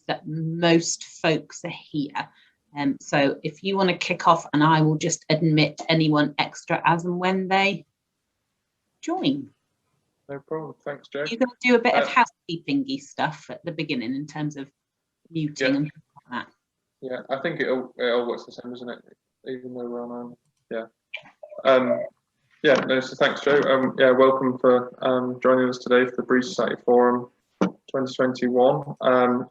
that most folks are here. So if you want to kick off, and I will just admit anyone extra as and when they join. No problem. Thanks, Joe. You're going to do a bit of housekeeping-y stuff at the beginning in terms of muting and things like that. Yeah, I think it all works the same, doesn't it? Even though we're on, no, so thanks, Joe. Welcome for joining us today for the Briggs Society Forum 2021.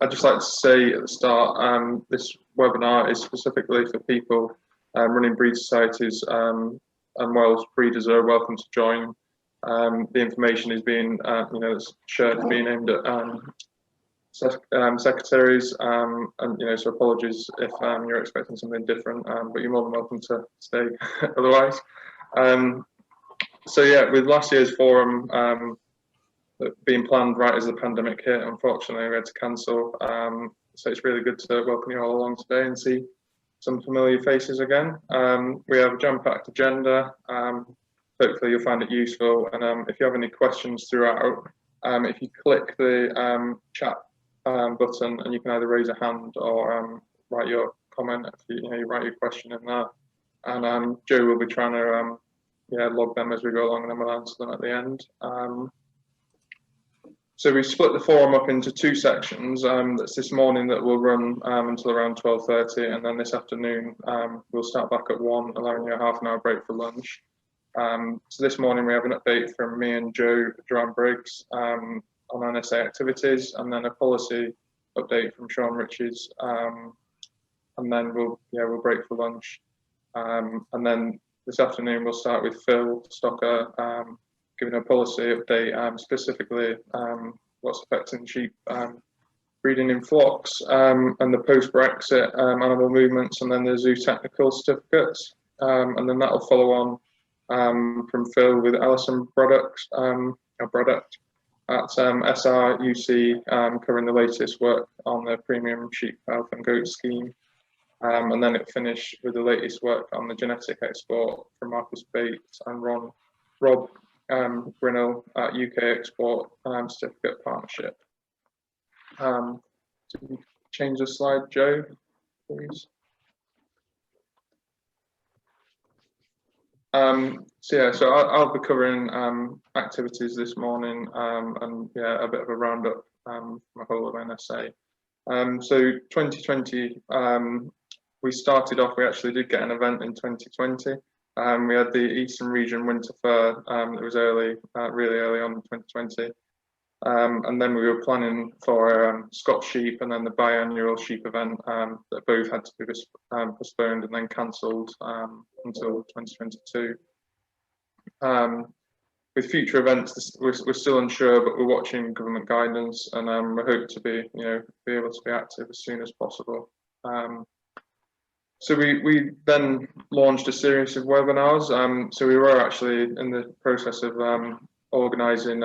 I'd just like to say at the start, this webinar is specifically for people running breed societies, and Welsh breeders are welcome to join. The information is being, shared, is being aimed at secretaries, and so apologies if you're expecting something different, but you're more than welcome to stay otherwise. With last year's forum being planned right as the pandemic hit, unfortunately we had to cancel. So it's really good to welcome you all along today and see some familiar faces again. We have a jam-packed agenda. Hopefully you'll find it useful, and if you have any questions throughout, if you click the chat button, and you can either raise a hand or write your comment. If you write your question in there, and Joe will be trying to log them as we go along, and then we'll answer them at the end. So we split the forum up into two sections. That's this morning that will run until around 12:30, and then this afternoon we'll start back at 1, allowing you a half-an-hour break for lunch. So this morning we have an update from me and Joanne Briggs on NSA activities, and then a policy update from Sean Riches, and then we'll break for lunch, and then this afternoon we'll start with Phil Stocker giving a policy update, specifically what's affecting sheep breeding in flocks, and the post-Brexit animal movements, and then the zoo technical certificates, and then that'll follow on from Phil with Alison product at SRUC, covering the latest work on the premium sheep health and goat scheme, and then it'll finish with the latest work on the genetic export from Marcus Bates and Rob Grinnell at UK Export Certificate Partnership. So you change the slide, Joe, please. So I'll be covering activities this morning, and a bit of a roundup from the whole of NSA. So 2020, we started off, we actually did get an event in 2020. We had the Eastern Region Winter Fair. It was really early on in 2020. And then we were planning for Scotch Sheep and then the biannual sheep event that both had to be postponed and then cancelled until 2022. With future events, we're still unsure, but we're watching government guidance, and we hope to be able to be active as soon as possible. So we then launched a series of webinars. So we were actually in the process of organising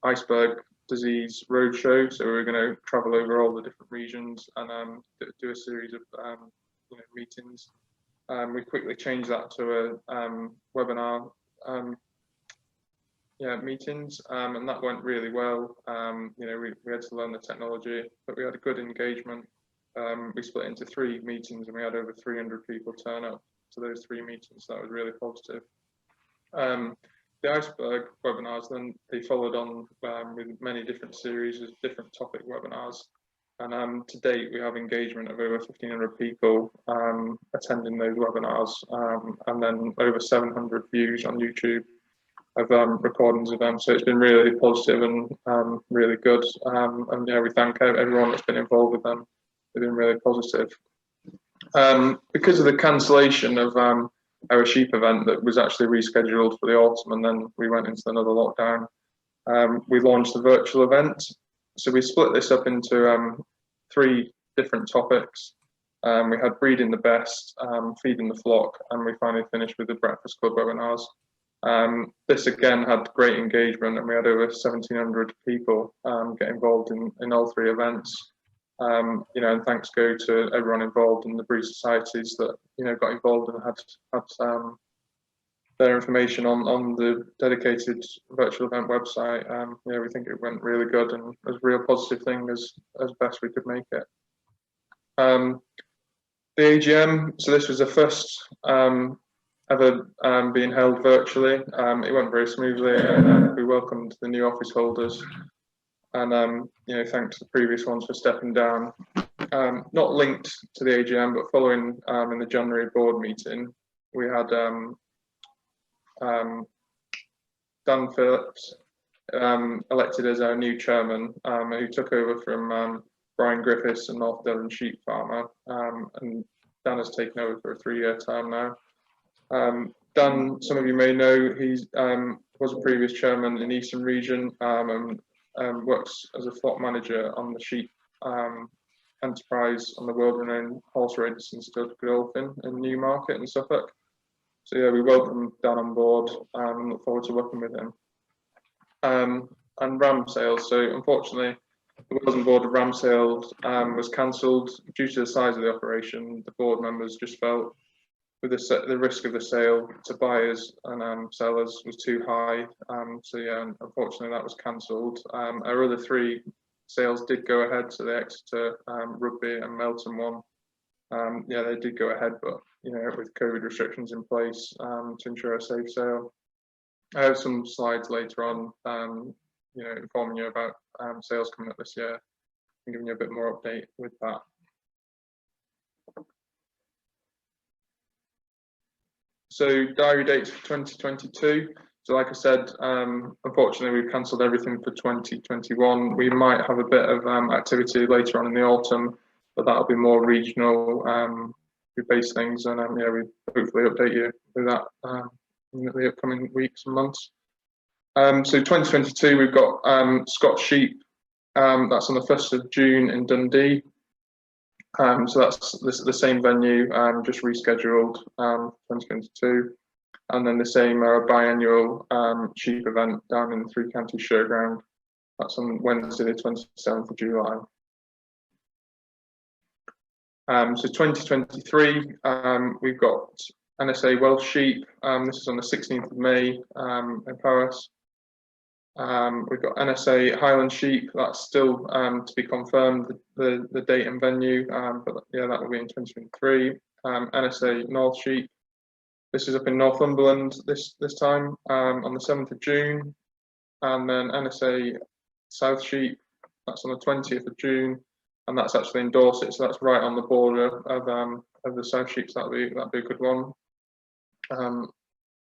iceberg disease roadshow. So we were going to travel over all the different regions and do a series of meetings. We quickly changed that to a webinar meetings, and that went really well. We had to learn the technology, but we had a good engagement. We split into 3 meetings, and we had over 300 people turn up to those 3 meetings. That was really positive. The iceberg webinars, then they followed on with many different series of different topic webinars, and to date we have engagement of over 1,500 people attending those webinars, and then over 700 views on YouTube of recordings of them. So it's been really positive and really good, and we thank everyone that's been involved with them. They've been really positive. Because of the cancellation of our sheep event that was actually rescheduled for the autumn, and then we went into another lockdown, we launched the virtual event. So we split this up into 3 different topics. We had breeding the best, feeding the flock, and we finally finished with the Breakfast Club webinars. This again had great engagement, and we had over 1,700 people get involved in all 3 events. And thanks go to everyone involved in the breed societies that got involved and had their information on the dedicated virtual event website. Yeah, we think it went really good and was a real positive thing as best we could make it. The AGM, so this was the first ever being held virtually. It went very smoothly, and we welcomed the new office holders. And you know, thanks to the previous ones for stepping down. Not linked to the AGM, but following in the January board meeting, we had Dan Phillips elected as our new chairman, who took over from Brian Griffiths, a North Devon sheep farmer, and Dan has taken over for a 3-year term now. Dan, some of you may know, he was a previous chairman in the Eastern region and works as a flock manager on the sheep enterprise on the world-renowned horse racing stud Godolphin in Newmarket in Suffolk. So yeah, we welcome Dan on board and look forward to working with him. And ram sales. So unfortunately, the Wales and Border ram sales was cancelled due to the size of the operation. The board members just felt with the risk of the sale to buyers and sellers was too high. So yeah, unfortunately that was cancelled. Our other 3 sales did go ahead. So the Exeter, Rugby and Melton one. Yeah, they did go ahead, but you know, with COVID restrictions in place to ensure a safe sale. I have some slides later on, you know, informing you about sales coming up this year and giving you a bit more update with that. So diary dates for 2022. So like I said, unfortunately we've cancelled everything for 2021. We might have a bit of activity later on in the autumn, but that'll be more regional based things, and yeah, we hopefully update you with that in the upcoming weeks and months. So 2022 we've got Scotch Sheep. That's on the 1st of June in Dundee. So that's the same venue, just rescheduled 2022. And then the same biannual sheep event down in the Three Counties Showground. That's on Wednesday, the 27th of July. So 2023, we've got NSA Welsh Sheep. This is on the 16th of May in Paris. We've got NSA Highland Sheep. That's still to be confirmed, the date and venue, but yeah, that will be in 2023. NSA North Sheep. This is up in Northumberland this time on the 7th of June, and then NSA South Sheep. That's on the 20th of June, and that's actually in Dorset, so that's right on the border of the South Sheep. So that'd be a good one.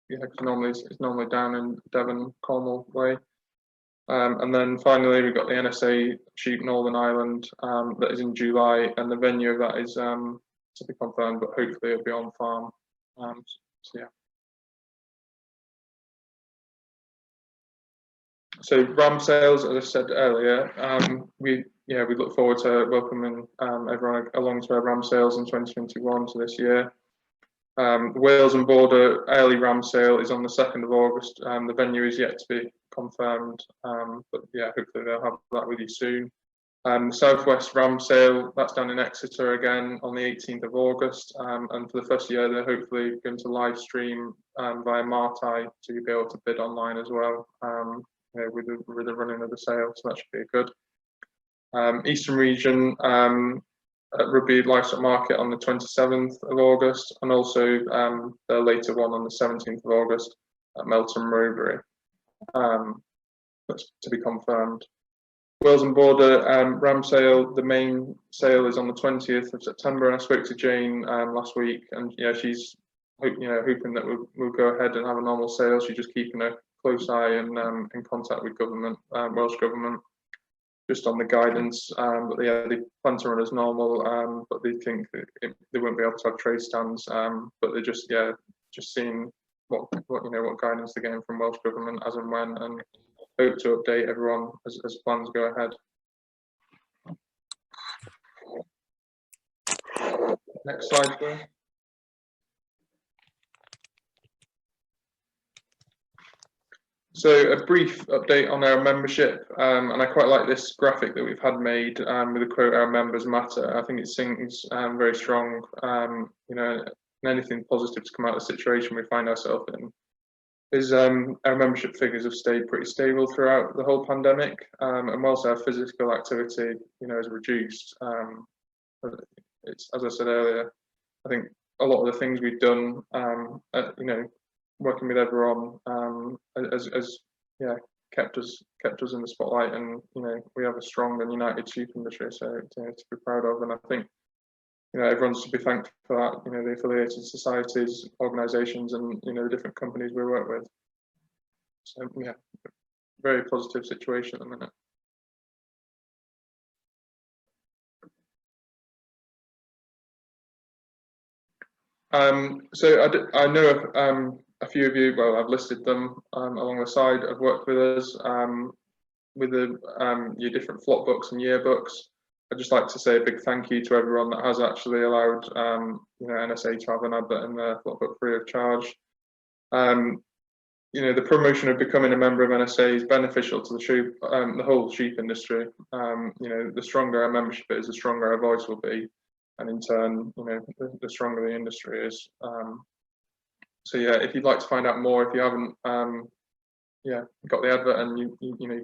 Yeah, because it's normally down in Devon, Cornwall way. And then finally, we've got the NSA Sheep Northern Ireland that is in July, and the venue of that is to be confirmed, but hopefully it'll be on farm. So yeah. So ram sales, as I said earlier, we look forward to welcoming everyone along to our ram sales in 2021 to this year. Wales and Border early ram sale is on the 2nd of August. The venue is yet to be confirmed, but yeah, hopefully they'll have that with you soon. The Southwest ram sale, that's down in Exeter again on the 18th of August, and for the first year they're hopefully going to live stream via Martai, so you'll be able to bid online as well with the running of the sale, so that should be good. Eastern region at Rugby Livestock Market on the 27th of August, and also the later one on the 17th of August at Melton Mowbray. That's to be confirmed. Wales and Border ram sale, the main sale is on the 20th of September, and I spoke to Jane last week, and yeah, she's hoping that we'll go ahead and have a normal sale. She's just keeping a close eye and in contact with government, Welsh government, just on the guidance. But yeah, they plan to run as normal, but they think that they won't be able to have trade stands. But they're just seeing what guidance they're getting from Welsh government as and when, and hope to update everyone as plans go ahead. Next slide, please. So a brief update on our membership, and I quite like this graphic that we've had made with the quote, "Our members matter." I think it sings very strong, and anything positive to come out of the situation we find ourselves in. is our membership figures have stayed pretty stable throughout the whole pandemic, and whilst our physical activity, has reduced, it's, as I said earlier, I think a lot of the things we've done, working with everyone, has kept us in the spotlight, and we have a strong and united sheep industry, so to be proud of. And I think everyone's to be thanked for that. The affiliated societies, organisations, and the different companies we work with. So yeah, very positive situation at the minute. So I know a few of you. Well, I've listed them along the side. Have worked with us with your different flop books and yearbooks. I'd just like to say a big thank you to everyone that has actually allowed NSA to have an advert in their flop book free of charge. The promotion of becoming a member of NSA is beneficial to the whole sheep industry. The stronger our membership is, the stronger our voice will be, and in turn, the stronger the industry is. So yeah, if you'd like to find out more, if you haven't, got the advert and you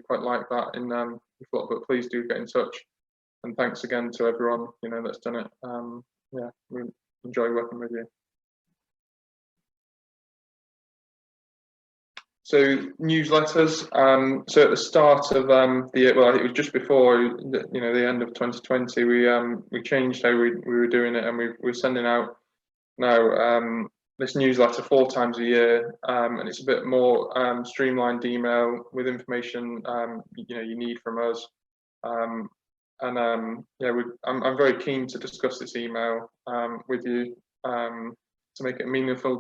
quite like that in your flop book, please do get in touch. And thanks again to everyone that's done it. We enjoy working with you. So newsletters. So at the start of the year, well, it was just before the end of 2020. We changed how we were doing it, and we're sending out now this newsletter 4 times a year, and it's a bit more streamlined email with information you need from us. I'm very keen to discuss this email with you to make it a meaningful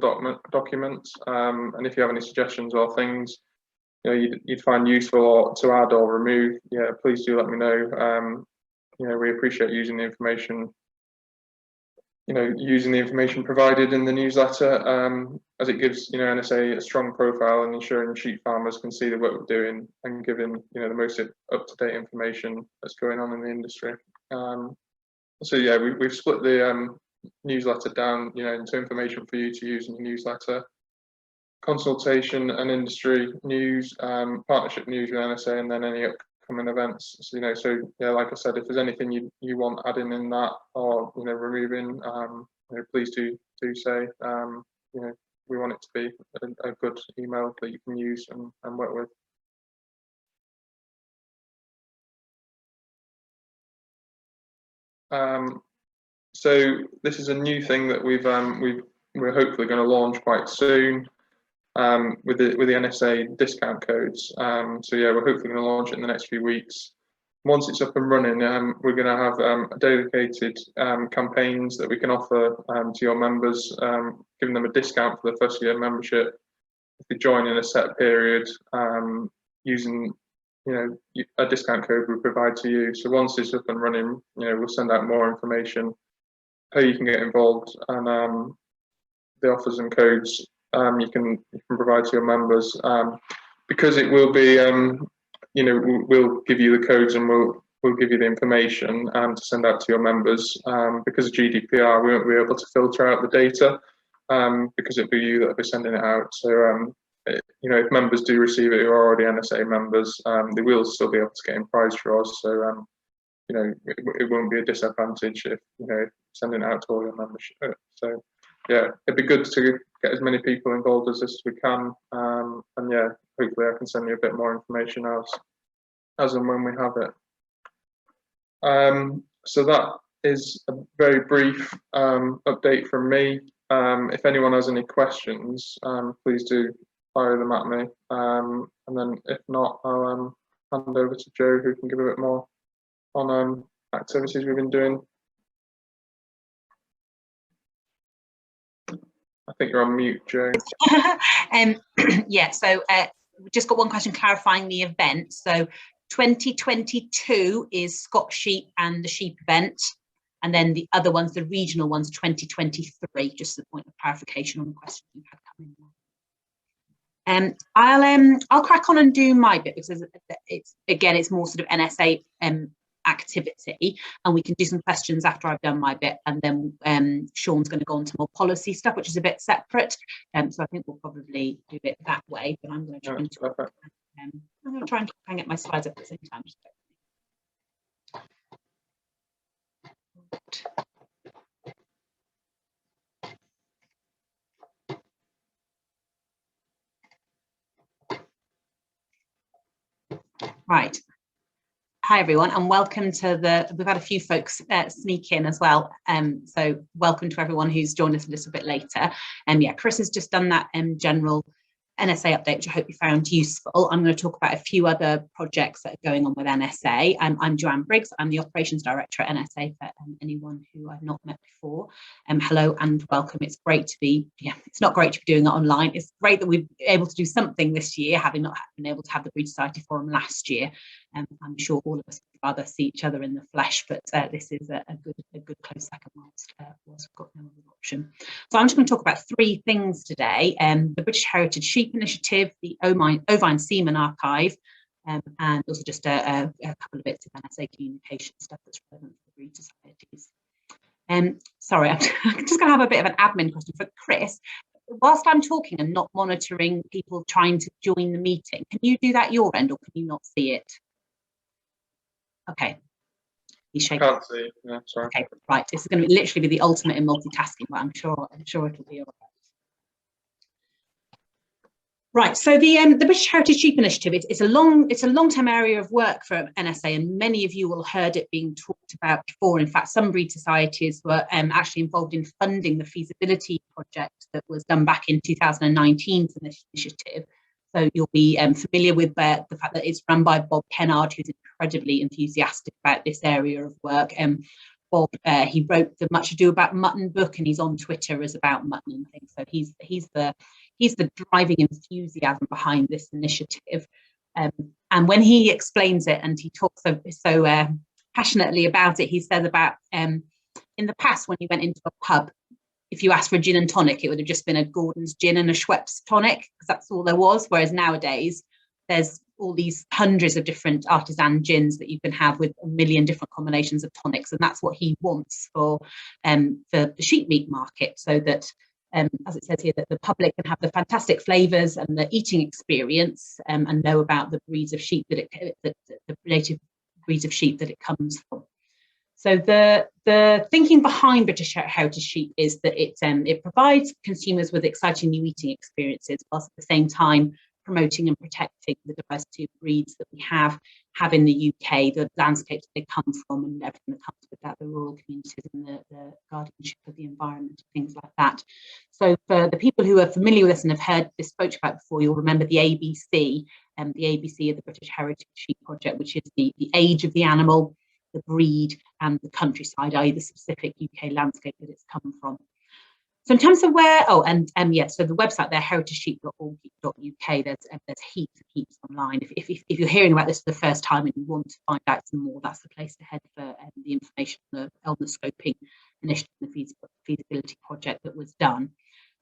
document. And if you have any suggestions or things you'd find useful or to add or remove, please do let me know. We appreciate using the information. Using the information provided in the newsletter, as it gives NSA a strong profile and ensuring sheep farmers can see the work we're doing and giving the most up-to-date information that's going on in the industry. So yeah, we've split the newsletter down into information for you to use in your newsletter, consultation and industry news, partnership news with NSA, and then any upcoming events. So like I said, if there's anything you want adding in that or removing, please do say. We want it to be a good email that you can use and work with. So this is a new thing that we're hopefully going to launch quite soon with the NSA discount codes. So yeah, we're hopefully going to launch it in the next few weeks. Once it's up and running, we're going to have dedicated campaigns that we can offer to your members, giving them a discount for the first year membership if they join in a set period, using a discount code we provide to you. So once it's up and running, we'll send out more information, how you can get involved, and the offers and codes you can provide to your members, because it will be we'll give you the codes and we'll give you the information to send out to your members. Because of GDPR, we won't be able to filter out the data because it'll be you that'll be sending it out. So if members do receive it who are already NSA members, they will still be able to get in prize draws. So it won't be a disadvantage if sending it out to all your membership. So yeah, it'd be good to get as many people involved as we can, and yeah, hopefully I can send you a bit more information as and when we have it. So that is a very brief update from me. If anyone has any questions, please do fire them at me, and then if not, I'll hand over to Joe, who can give a bit more on activities we've been doing. I think you're on mute, Joe. Yeah, so we just got one question clarifying the event. So 2022 is Scotch Sheep and the Sheep event, and then the other ones, the regional ones, 2023. Just a point of clarification on the question you had coming in. I'll crack on and do my bit, because it's more sort of NSA activity, and we can do some questions after I've done my bit, and then Sean's going to go on to more policy stuff, which is a bit separate. So I think we'll probably do it that way, but I'm going to try and talk, I'm going to try and get my slides up at the same time. Right. Hi everyone, and welcome to we've had a few folks sneak in as well. So welcome to everyone who's joined us a little bit later. Yeah, Chris has just done that general NSA update, which I hope you found useful. I'm going to talk about a few other projects that are going on with NSA. I'm Joanne Briggs. I'm the Operations Director at NSA for anyone who I've not met before. Hello and welcome. It's great to be, it's not great to be doing it online. It's great that we've been able to do something this year, having not been able to have the Breed Society Forum last year. I'm sure all of us would rather see each other in the flesh, but this is a good close second whilst we've got no other option. So I'm just going to talk about three things today: the British Heritage Sheep Initiative, the Ovine Seaman Archive, and also just a couple of bits of NSA communication stuff that's relevant for the breed societies. Sorry, I'm just going to have a bit of an admin question for Chris. Whilst I'm talking and not monitoring people trying to join the meeting, can you do that your end, or can you not see it? Okay. He's shaking. Can't see. Yeah, sorry. Okay, right. This is going to literally be the ultimate in multitasking, but I'm sure it'll be all right. Right, so the British Heritage Sheep Initiative, it's a long-term area of work for NSA, and many of you will have heard it being talked about before. In fact, some breed societies were actually involved in funding the feasibility project that was done back in 2019 for this initiative. So you'll be familiar with the fact that it's run by Bob Kennard, who's incredibly enthusiastic about this area of work. Bob, he wrote the Much Ado About Mutton book, and he's on Twitter as about mutton and things. So he's the driving enthusiasm behind this initiative. And when he explains it, and he talks so passionately about it, he says about in the past when you went into a pub, if you asked for a gin and tonic, it would have just been a Gordon's gin and a Schweppes tonic, because that's all there was. Whereas nowadays, there's all these hundreds of different artisan gins that you can have with a million different combinations of tonics, and that's what he wants for the sheep meat market, so that, as it says here, that the public can have the fantastic flavours and the eating experience, and know about the breeds of sheep the native breeds of sheep that it comes from. So the thinking behind British Heritage Sheep is that it provides consumers with exciting new eating experiences, whilst at the same time promoting and protecting the diversity of breeds that we have in the UK, the landscapes they come from, and everything that comes with that, the rural communities and the guardianship of the environment, things like that. So for the people who are familiar with this and have heard this spoken about before, you'll remember the ABC, the ABC of the British Heritage Sheep Project, which is the age of the animal, the breed, and the countryside, i.e. the specific UK landscape that it's come from. So in terms of where, so the website there, heritagesheep.org.uk, there's heaps online. If you're hearing about this for the first time and you want to find out some more, that's the place to head for the information on the scoping initiative, the feasibility project that was done.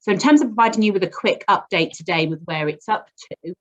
So in terms of providing you with a quick update today with where it's up to,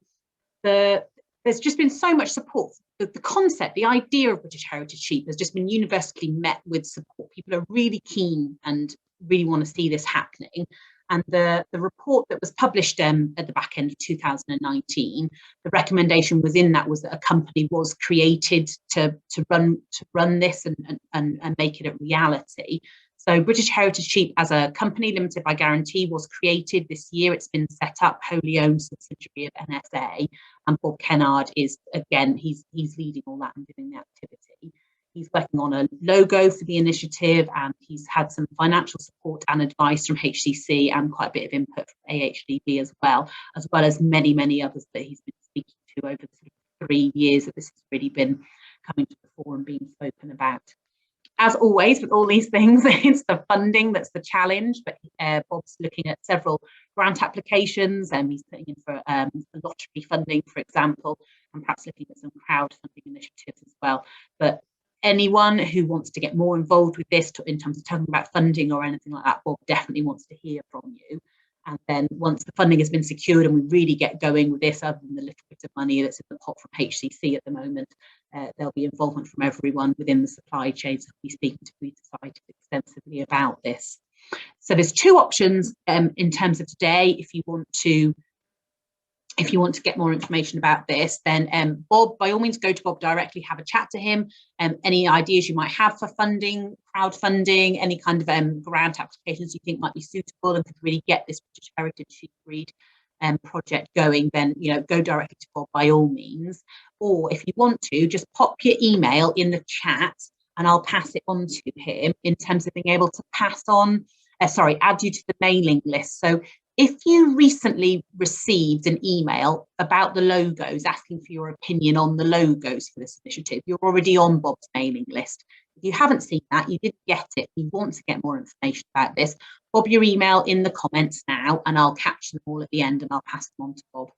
there's just been so much support. The concept, the idea of British Heritage Sheep has just been universally met with support. People are really keen and really want to see this happening. And the report that was published at the back end of 2019, the recommendation within that was that a company was created to run this and make it a reality. So British Heritage Sheep as a company limited by guarantee was created this year. It's been set up, wholly owned subsidiary of NSA, and Bob Kennard is, again, he's leading all that and doing the activity. He's working on a logo for the initiative, and he's had some financial support and advice from HCC and quite a bit of input from AHDB as well as many, many others that he's been speaking to over the sort of 3 years that this has really been coming to the fore and being spoken about. As always, with all these things, it's the funding that's the challenge, but Bob's looking at several grant applications, and he's putting in for lottery funding, for example, and perhaps looking at some crowdfunding initiatives as well. But anyone who wants to get more involved with this in terms of talking about funding or anything like that, Bob definitely wants to hear from you. And then once the funding has been secured and we really get going with this, other than the little bit of money that's in the pot from HCC at the moment, there'll be involvement from everyone within the supply chain. So we'll be speaking to breed societies extensively about this. So there's two options in terms of today. If you want to get more information about this, then Bob, by all means, go to Bob directly, have a chat to him. Any ideas you might have for funding, crowdfunding, any kind of grant applications you think might be suitable and could really get this British Heritage Sheep Breed project going, then go directly to Bob by all means. Or if you want to, just pop your email in the chat and I'll pass it on to him in terms of being able to pass on, add you to the mailing list. So if you recently received an email about the logos, asking for your opinion on the logos for this initiative, you're already on Bob's mailing list. If you haven't seen that, you didn't get it, you want to get more information about this, Bob your email in the comments now and I'll catch them all at the end and I'll pass them on to Bob.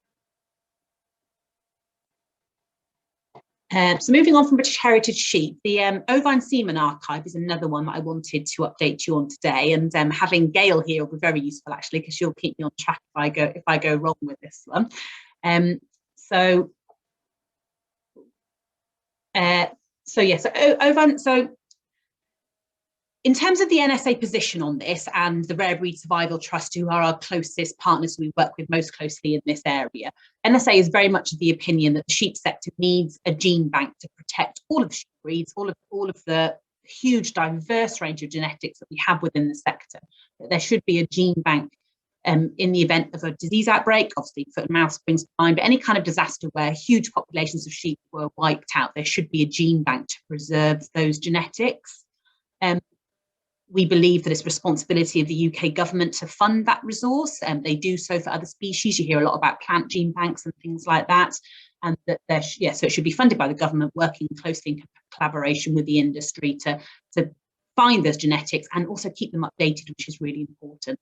So moving on from British Heritage Sheep, the Ovine Semen Archive is another one that I wanted to update you on today, and having Gail here will be very useful actually, because she'll keep me on track if I go wrong with this one. So in terms of the NSA position on this and the Rare Breed Survival Trust, who are our closest partners we work with most closely in this area, NSA is very much of the opinion that the sheep sector needs a gene bank to protect all of the sheep breeds, all of the huge diverse range of genetics that we have within the sector. That there should be a gene bank in the event of a disease outbreak. Obviously, foot and mouth springs to mind, but any kind of disaster where huge populations of sheep were wiped out, there should be a gene bank to preserve those genetics. We believe that it's responsibility of the UK government to fund that resource, and they do so for other species. You hear a lot about plant gene banks and things like that, and that so it should be funded by the government, working closely in collaboration with the industry to find those genetics and also keep them updated, which is really important.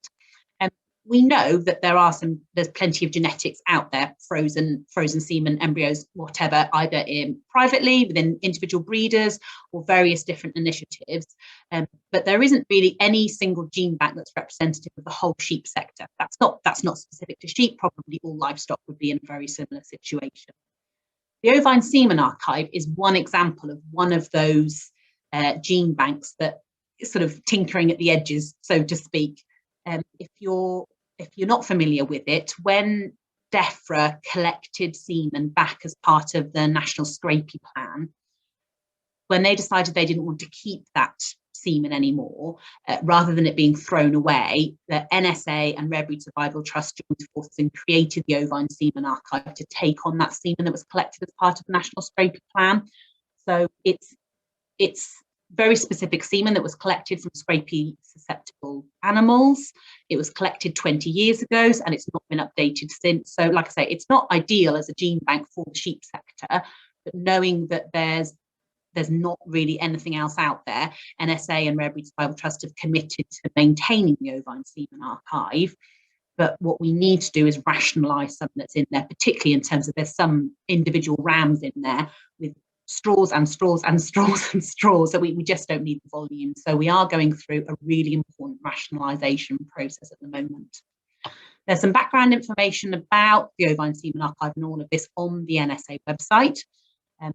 We know that there's plenty of genetics out there, frozen semen, embryos, whatever, either privately within individual breeders or various different initiatives. But there isn't really any single gene bank that's representative of the whole sheep sector. That's not specific to sheep. Probably all livestock would be in a very similar situation. The Ovine Semen Archive is one example of one of those gene banks that is sort of tinkering at the edges, so to speak. If you're not familiar with it, when DEFRA collected semen back as part of the National Scrapie Plan, when they decided they didn't want to keep that semen anymore, rather than it being thrown away, the NSA and Rare Breed Survival Trust joined forces and created the Ovine Semen Archive to take on that semen that was collected as part of the National Scrapie Plan. So it's very specific semen that was collected from scrapie susceptible animals. It was collected 20 years ago and it's not been updated since. So like I say, it's not ideal as a gene bank for the sheep sector, but knowing that there's not really anything else out there, NSA and Rare Breed Survival Trust have committed to maintaining the Ovine Semen Archive. But what we need to do is rationalise something that's in there, particularly in terms of there's some individual rams in there with straws and straws and straws and straws, so we just don't need the volume. So we are going through a really important rationalisation process at the moment. There's some background information about the Ovine Semen Archive and all of this on the NSA website,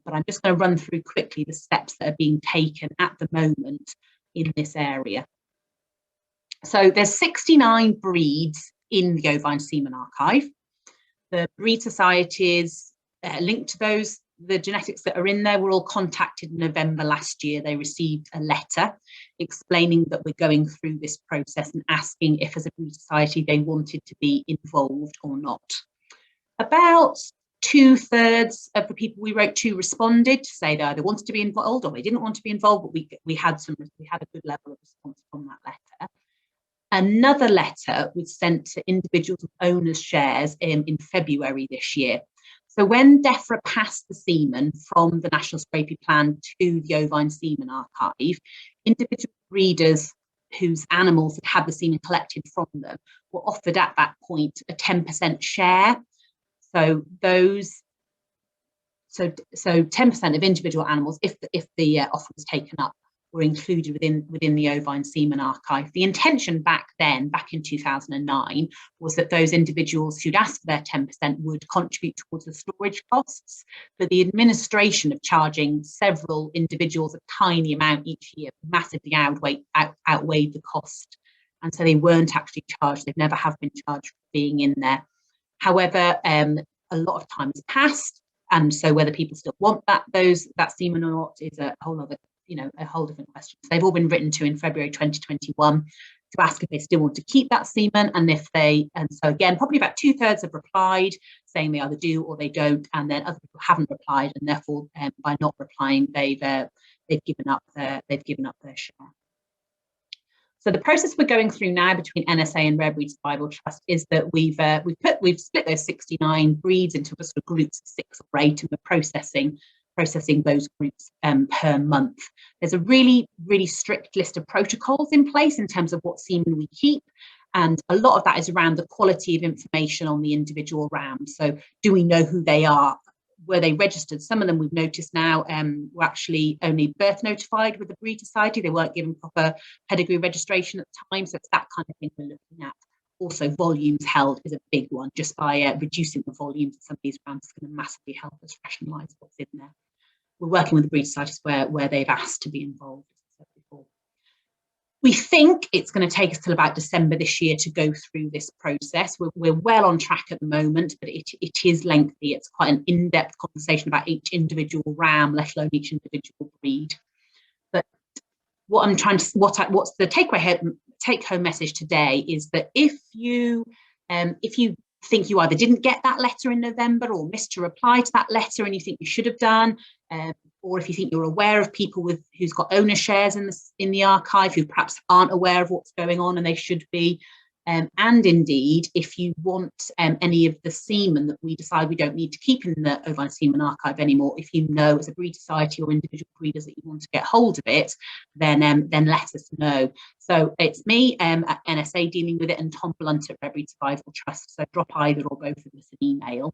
but I'm just going to run through quickly the steps that are being taken at the moment in this area. So there's 69 breeds in the Ovine Semen Archive. The breed societies linked to the genetics that are in there were all contacted in November last year. They received a letter explaining that we're going through this process and asking if as a breed society they wanted to be involved or not. About 2/3 of the people we wrote to responded to say they either wanted to be involved or they didn't want to be involved, but we had a good level of response from that letter. Another letter was sent to individuals with owners' shares in February this year. So when DEFRA passed the semen from the National Scrapie Plan to the Ovine Semen Archive, individual breeders whose animals had had the semen collected from them were offered at that point a 10% share. So 10% of individual animals, if the offer was taken up, were included within the ovine semen archive. The intention back then, back in 2009, was that those individuals who'd asked for their 10% would contribute towards the storage costs, but the administration of charging several individuals a tiny amount each year massively outweighed the cost. And so they weren't actually charged. They've never have been charged for being in there. However, a lot of time has passed, and so whether people still want that semen or not is a whole other, a whole different question. So they've all been written to in February 2021 to ask if they still want to keep that semen, and so again, probably about 2/3 have replied saying they either do or they don't, and then other people haven't replied, and therefore by not replying, they've given up their share. So the process we're going through now between NSA and Rare Breed Survival Trust is that we've split those 69 breeds into sort of groups of 6 or 8, and we're processing those groups per month. There's a really, really strict list of protocols in place in terms of what semen we keep. And a lot of that is around the quality of information on the individual ram. So do we know who they are? Were they registered? Some of them we've noticed now were actually only birth notified with the Breed Society. They weren't given proper pedigree registration at the time. So it's that kind of thing we're looking at. Also, volumes held is a big one. Just by reducing the volumes of some of these rams is going to massively help us rationalise what's in there. We're working with the Breed Societies where they've asked to be involved, as I said before. We think it's going to take us till about December this year to go through this process. We're well on track at the moment, but it is lengthy. It's quite an in-depth conversation about each individual ram, let alone each individual breed. But what's the take-home message today is that if you think you either didn't get that letter in November or missed to reply to that letter and you think you should have done, or if you think you're aware of people who's got owner shares in the archive who perhaps aren't aware of what's going on and they should be, and indeed if you want any of the semen that we decide we don't need to keep in the ovine semen archive anymore, if you know as a breed society or individual breeders that you want to get hold of it, then let us know. So it's me at NSA dealing with it, and Tom Blunt at Rare Breed Survival Trust. So drop either or both of us an email.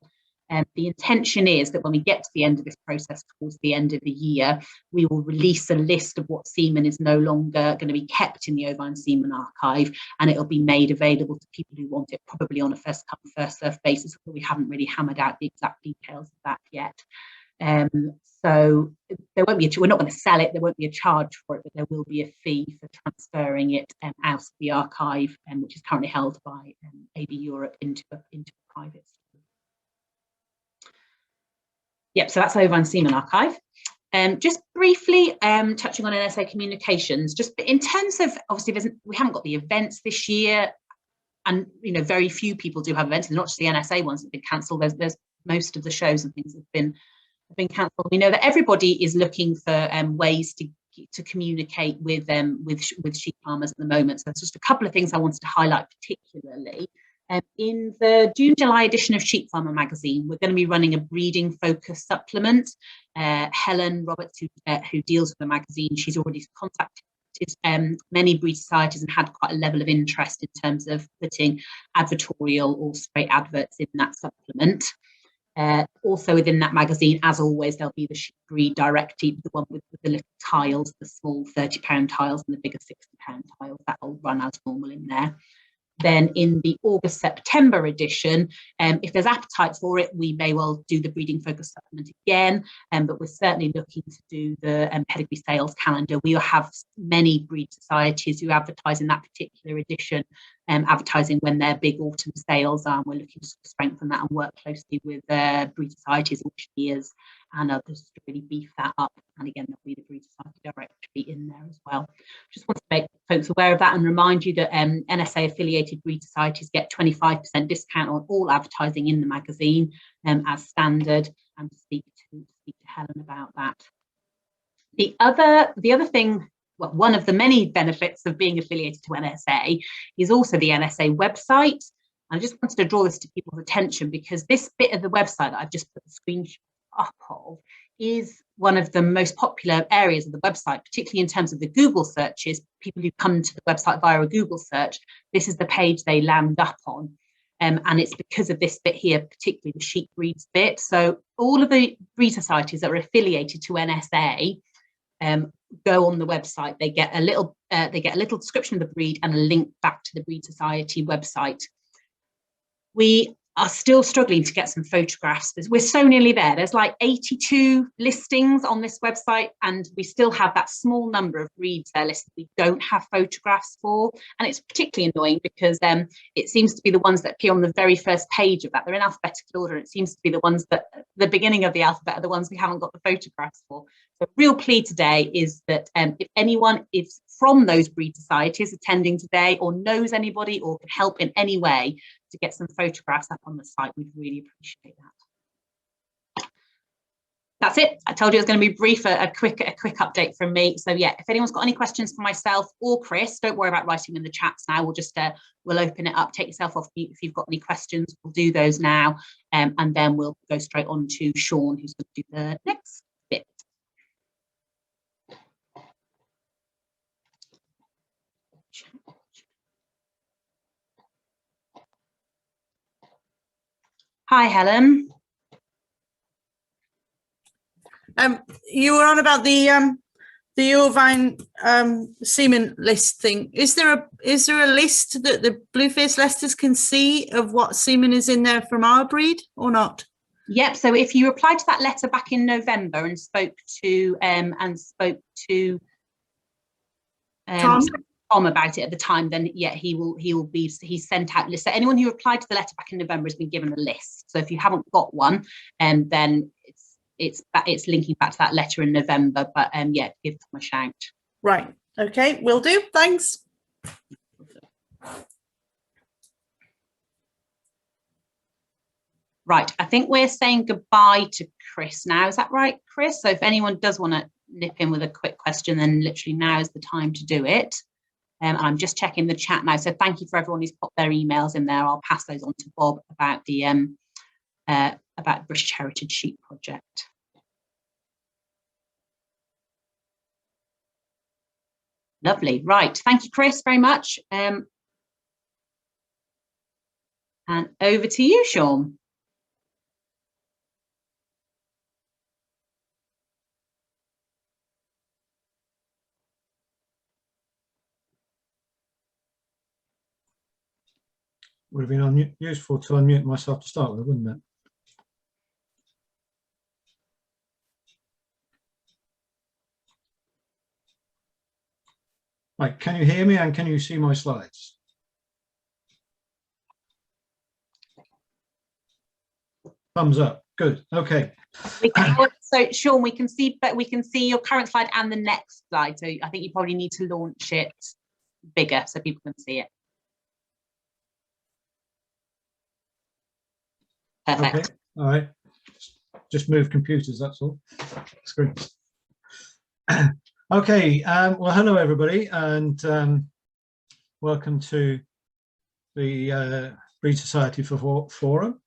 The intention is that when we get to the end of this process towards the end of the year, we will release a list of what semen is no longer going to be kept in the ovine semen archive, and it'll be made available to people who want it, probably on a first come first served basis, but we haven't really hammered out the exact details of that yet. So there won't be we're not going to sell it, there won't be a charge for it, but there will be a fee for transferring it out of the archive, which is currently held by AB Europe into a private store. Yep, so that's ovine semen archive. Just briefly touching on NSA communications, just in terms of, obviously we haven't got the events this year, and very few people do have events. They're not just the NSA ones that have been cancelled. There's most of the shows and things that have been cancelled. We know that everybody is looking for ways to communicate with sheep farmers at the moment. So there's just a couple of things I wanted to highlight particularly. In the June-July edition of Sheep Farmer magazine, we're going to be running a breeding focus supplement. Helen Roberts, who deals with the magazine, she's already contacted many breed societies and had quite a level of interest in terms of putting advertorial or straight adverts in that supplement. Also within that magazine, as always, there'll be the sheep breed directive, the one with the little tiles, the small £30 tiles and the bigger £60 tiles. That'll run as normal in there. Then in the August-September edition, if there's appetite for it, we may well do the breeding focus supplement again, but we're certainly looking to do the pedigree sales calendar. We will have many breed societies who advertise in that particular edition, advertising when their big autumn sales are, and we're looking to strengthen that and work closely with breed societies, auctioneers and others to really beef that up. And again, there'll be the Breed Society directory in there as well. Just want to make folks aware of that and remind you that NSA affiliated breed societies get 25% discount on all advertising in the magazine as standard, and to speak to Helen about that. The other thing, well, one of the many benefits of being affiliated to NSA is also the NSA website. I just wanted to draw this to people's attention because this bit of the website that I've just put the screenshot up of is one of the most popular areas of the website, particularly in terms of the Google searches. People who come to the website via a Google search, this is the page they land up on. And it's because of this bit here, particularly the sheep breeds bit. So all of the breed societies that are affiliated to NSA go on the website, they get a little description of the breed and a link back to the Breed Society website. We are still struggling to get some photographs. We're so nearly there. There's like 82 listings on this website, and we still have that small number of breeds there listed we don't have photographs for. And it's particularly annoying because it seems to be the ones that appear on the very first page of that. They're in alphabetical order. It seems to be the ones that the beginning of the alphabet are the ones we haven't got the photographs for. So real plea today is that if anyone is from those breed societies attending today, or knows anybody or can help in any way to get some photographs up on the site, we'd really appreciate that. That's it. I told you it was going to be brief, a quick update from me. So yeah, if anyone's got any questions for myself or Chris, don't worry about writing in the chats now. We'll just we'll open it up. Take yourself off mute if you've got any questions. We'll do those now, and then we'll go straight on to Sean, who's going to do the next bit. Hi, Helen. You were on about the Irvine semen list thing. Is there a list that the Blueface Leicesters can see of what semen is in there from our breed or not? Yep. So if you replied to that letter back in November and spoke to Tom about it at the time, then yeah, he's sent out lists. So anyone who replied to the letter back in November has been given a list. So if you haven't got one, then it's linking back to that letter in November. But yeah, give them a shout. Right. Okay, will do. Thanks. Right. I think we're saying goodbye to Chris now. Is that right, Chris? So if anyone does want to nip in with a quick question, then literally now is the time to do it. I'm just checking the chat now. So thank you for everyone who's put their emails in there. I'll pass those on to Bob about the about British Heritage Sheep Project. Lovely. Right. Thank you, Chris, very much. And over to you, Sean. Would have been useful to unmute myself to start with, wouldn't it? Right, can you hear me and can you see my slides? Thumbs up. Good. Okay. So Sean, we can see your current slide and the next slide. So I think you probably need to launch it bigger so people can see it. Perfect. Okay. All right. Just move computers, that's all. Screens. Okay. Well, hello, everybody, and welcome to the Breed Society Forum.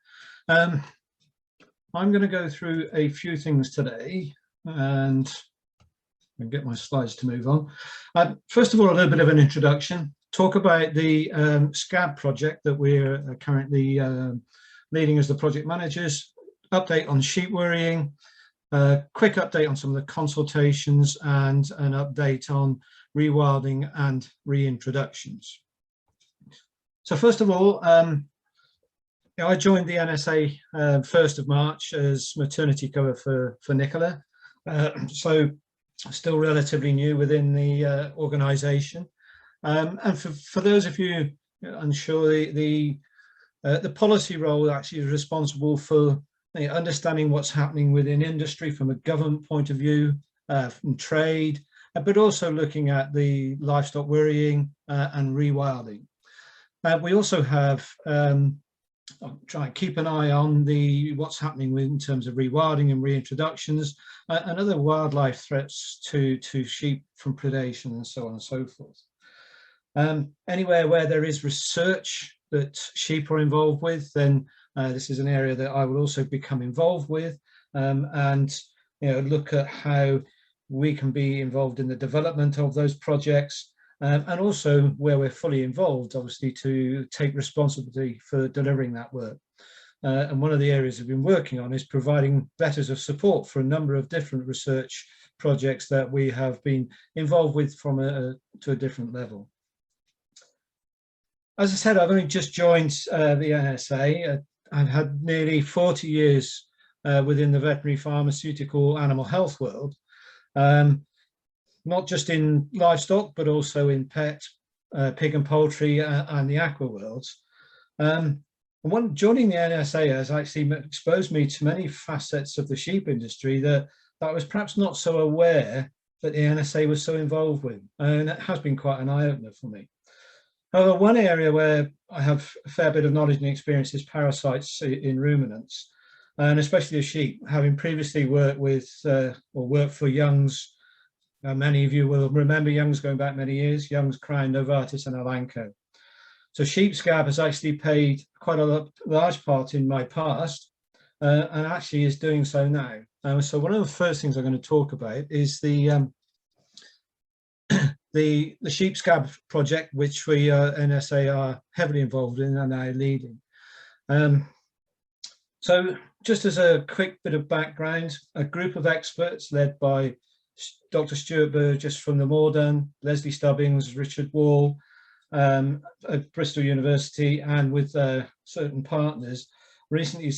I'm going to go through a few things today and get my slides to move on. First of all, a little bit of an introduction. Talk about the SCAB project that we're currently leading as the project managers, update on sheep worrying, quick update on some of the consultations, and an update on rewilding and reintroductions. So first of all, I joined the NSA 1st of March as maternity cover for Nicola, so still relatively new within the organisation. And for those of you unsure, the policy role actually is responsible for understanding what's happening within industry from a government point of view, from trade, but also looking at the livestock worrying and rewilding. We also have try and keep an eye on what's happening in terms of rewilding and reintroductions and other wildlife threats to sheep from predation and so on and so forth. Anywhere where there is research that sheep are involved with, then this is an area that I will also become involved with, and look at how we can be involved in the development of those projects, and also where we're fully involved, obviously, to take responsibility for delivering that work. And one of the areas we've been working on is providing letters of support for a number of different research projects that we have been involved with from to a different level. As I said, I've only just joined the NSA. I've had nearly 40 years within the veterinary pharmaceutical animal health world, not just in livestock, but also in pet, pig and poultry and the aqua worlds. Joining the NSA has actually exposed me to many facets of the sheep industry that I was perhaps not so aware that the NSA was so involved with, and it has been quite an eye-opener for me. However, one area where I have a fair bit of knowledge and experience is parasites in ruminants, and especially the sheep, having previously worked with or worked for Young's. Many of you will remember Young's going back many years, Young's, Crown, Novartis and Elanco. So sheep scab has actually played quite a large part in my past, and actually is doing so now. So one of the first things I'm going to talk about is the sheep scab project, which we NSA are heavily involved in and now leading. So just as a quick bit of background, a group of experts led by Dr. Stuart Burgess from the Morden, Leslie Stubbings, Richard Wall at Bristol University, and with certain partners, recently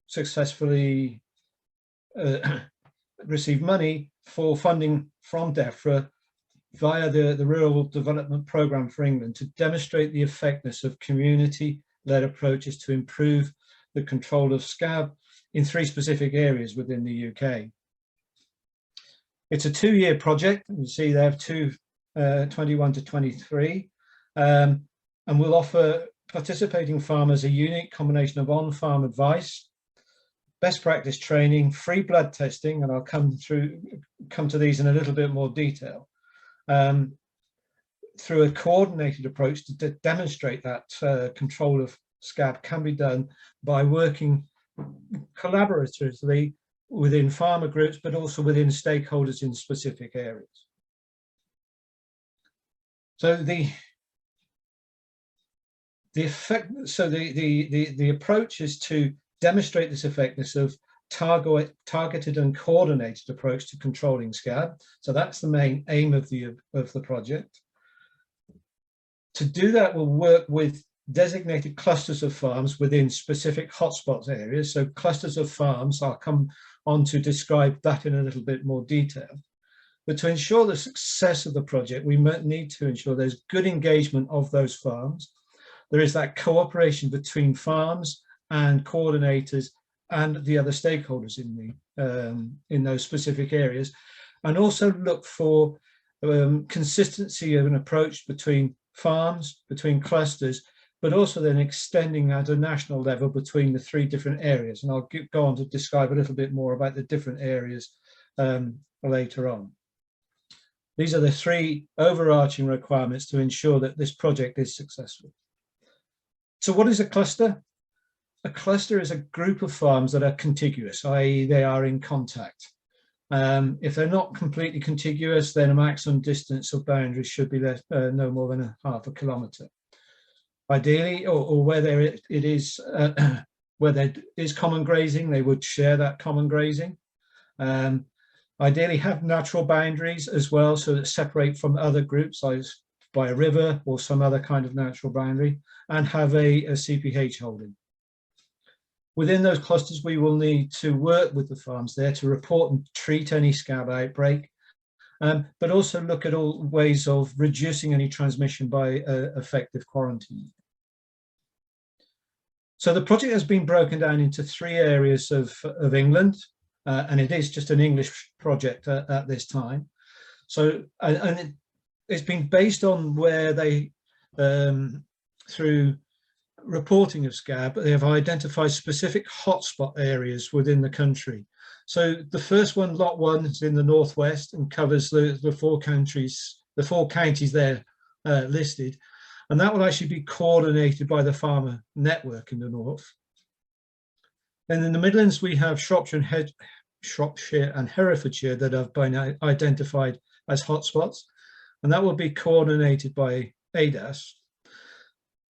successfully received money for funding from DEFRA via the Rural Development Programme for England to demonstrate the effectiveness of community-led approaches to improve the control of scab in 3 specific areas within the UK. It's a 2-year project. You see they have 21 to 23, and will offer participating farmers a unique combination of on-farm advice, best practice training, free blood testing, and I'll come to these in a little bit more detail, through a coordinated approach to demonstrate that control of scab can be done by working collaboratively within farmer groups, but also within stakeholders in specific areas. So the approach is to demonstrate this effectiveness of targeted and coordinated approach to controlling scab. So that's the main aim of the project. To do that, we'll work with designated clusters of farms within specific hotspots areas. So clusters of farms, I'll come on to describe that in a little bit more detail. But to ensure the success of the project, we need to ensure there's good engagement of those farms. There is that cooperation between farms and coordinators and the other stakeholders in those specific areas, and also look for consistency of an approach between farms, between clusters, but also then extending at a national level between the 3 different areas. And I'll go on to describe a little bit more about the different areas later on. These are the 3 overarching requirements to ensure that this project is successful. So what is a cluster? A cluster is a group of farms that are contiguous, i.e. they are in contact. If they're not completely contiguous, then a maximum distance of boundaries should be no more than half a kilometre. Ideally, or where it is where there is common grazing, they would share that common grazing. Ideally have natural boundaries as well, so that separate from other groups, like by a river or some other kind of natural boundary, and have a CPH holding. Within those clusters, we will need to work with the farms there to report and treat any scab outbreak, but also look at all ways of reducing any transmission by effective quarantine. So the project has been broken down into 3 areas of England, and it is just an English project at this time. So, and it's been based on where they, through reporting of scab, they have identified specific hotspot areas within the country. So the first one, lot 1, is in the northwest and covers the 4 counties there listed, and that will actually be coordinated by the farmer network in the north. And in the Midlands, we have Shropshire and Herefordshire that have been identified as hotspots, and that will be coordinated by ADAS.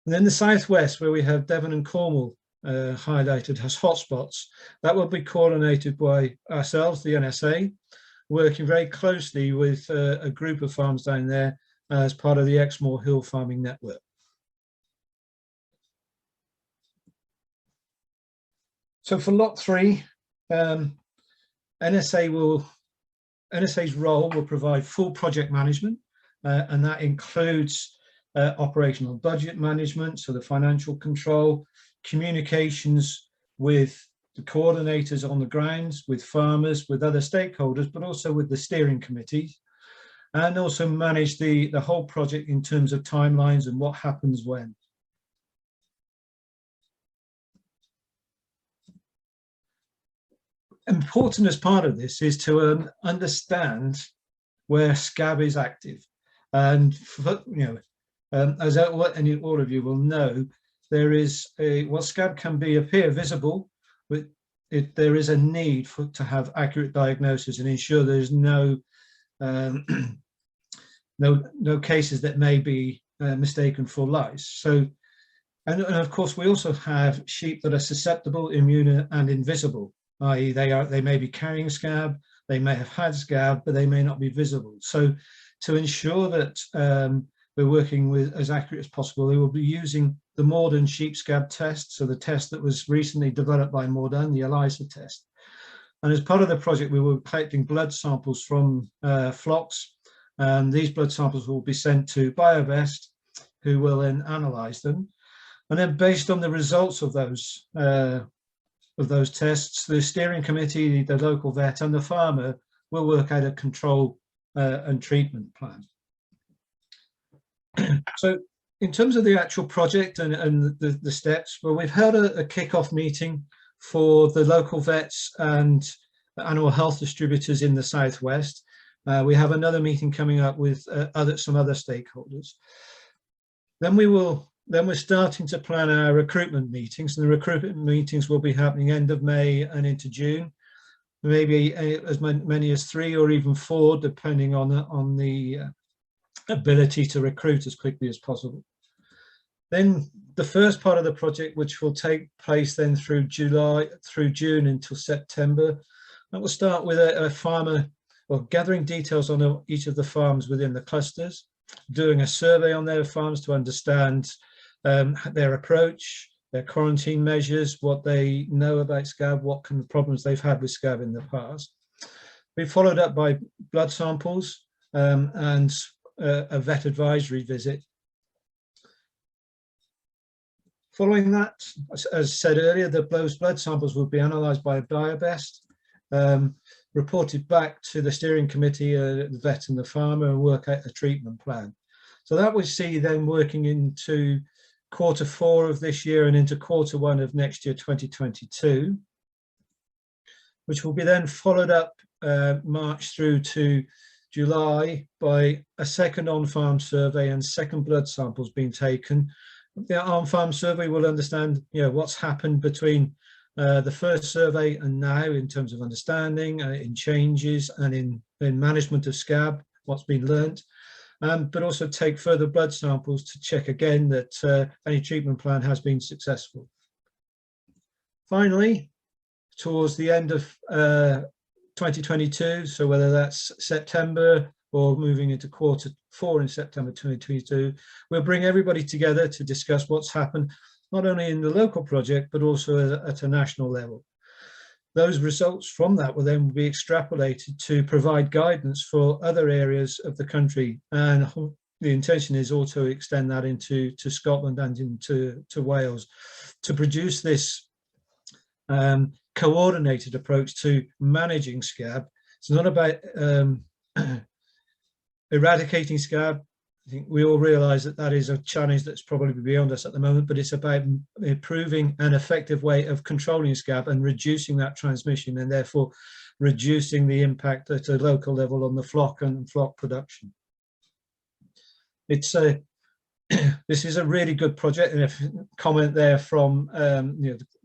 And then the southwest, where we have Devon and Cornwall highlighted as hotspots, that will be coordinated by ourselves, the NSA, working very closely with a group of farms down there as part of the Exmoor Hill Farming Network. So for lot 3, NSA's role will provide full project management, and that includes operational budget management, so the financial control, communications with the coordinators on the grounds, with farmers, with other stakeholders, but also with the steering committees, and also manage the whole project in terms of timelines and what happens when. Important as part of this is to understand where scab is active, and as all of you will know, there is while scab can appear visible, but there is a need to have accurate diagnosis and ensure there's no cases that may be mistaken for lice. So, and of course, we also have sheep that are susceptible, immune, and invisible, i.e. they may be carrying scab, they may have had scab, but they may not be visible. So to ensure that we're working with as accurate as possible, we will be using the Morden sheep scab test, so the test that was recently developed by Morden, the ELISA test. And as part of the project, we were collecting blood samples from flocks, and these blood samples will be sent to BioBest, who will then analyse them. And then based on the results of those tests, the steering committee, the local vet, and the farmer will work out a control and treatment plan. So in terms of the actual project and the steps, well, we've held a kick-off meeting for the local vets and animal health distributors in the southwest. We have another meeting coming up with some other stakeholders. Then we're starting to plan our recruitment meetings, and the recruitment meetings will be happening end of May and into June, maybe as many as 3 or even 4, depending on the ability to recruit as quickly as possible. Then the first part of the project, which will take place then through June until September, that will start with a farmer, well, gathering details on each of the farms within the clusters, doing a survey on their farms to understand their approach, their quarantine measures, what they know about scab, what kind of problems they've had with scab in the past. We followed up by blood samples and a vet advisory visit. Following that, as said earlier, those blood samples will be analysed by BioBest, reported back to the steering committee, the vet and the farmer, and work out a treatment plan. So that we see then working into Q4 of this year and into Q1 of next year, 2022, which will be then followed up March through to July by a second on-farm survey and second blood samples being taken. The on-farm survey will understand, what's happened between the first survey and now in terms of understanding, in changes and in management of scab, what's been learnt, but also take further blood samples to check again that any treatment plan has been successful. Finally, towards the end of 2022, so whether that's September or moving into Q4 in September 2022, we'll bring everybody together to discuss what's happened, not only in the local project, but also at a national level. Those results from that will then be extrapolated to provide guidance for other areas of the country. And the intention is also to extend that into Scotland and into Wales to produce this coordinated approach to managing scab. It's not about eradicating scab. I think we all realise that is a challenge that's probably beyond us at the moment, but it's about improving an effective way of controlling scab and reducing that transmission, and therefore reducing the impact at a local level on the flock and flock production. It's this is a really good project, and a comment there from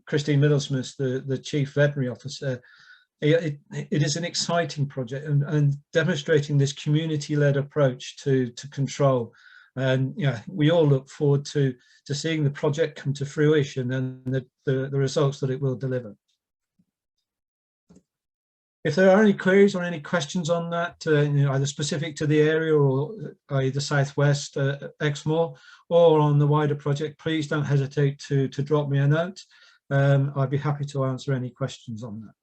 Christine Middlesmith, the Chief Veterinary Officer. It is an exciting project and demonstrating this community-led approach to control, and we all look forward to seeing the project come to fruition and the results that it will deliver. If there are any queries or any questions on that, either specific to the area or the Southwest Exmoor or on the wider project, please don't hesitate to drop me a note. I'd be happy to answer any questions on that.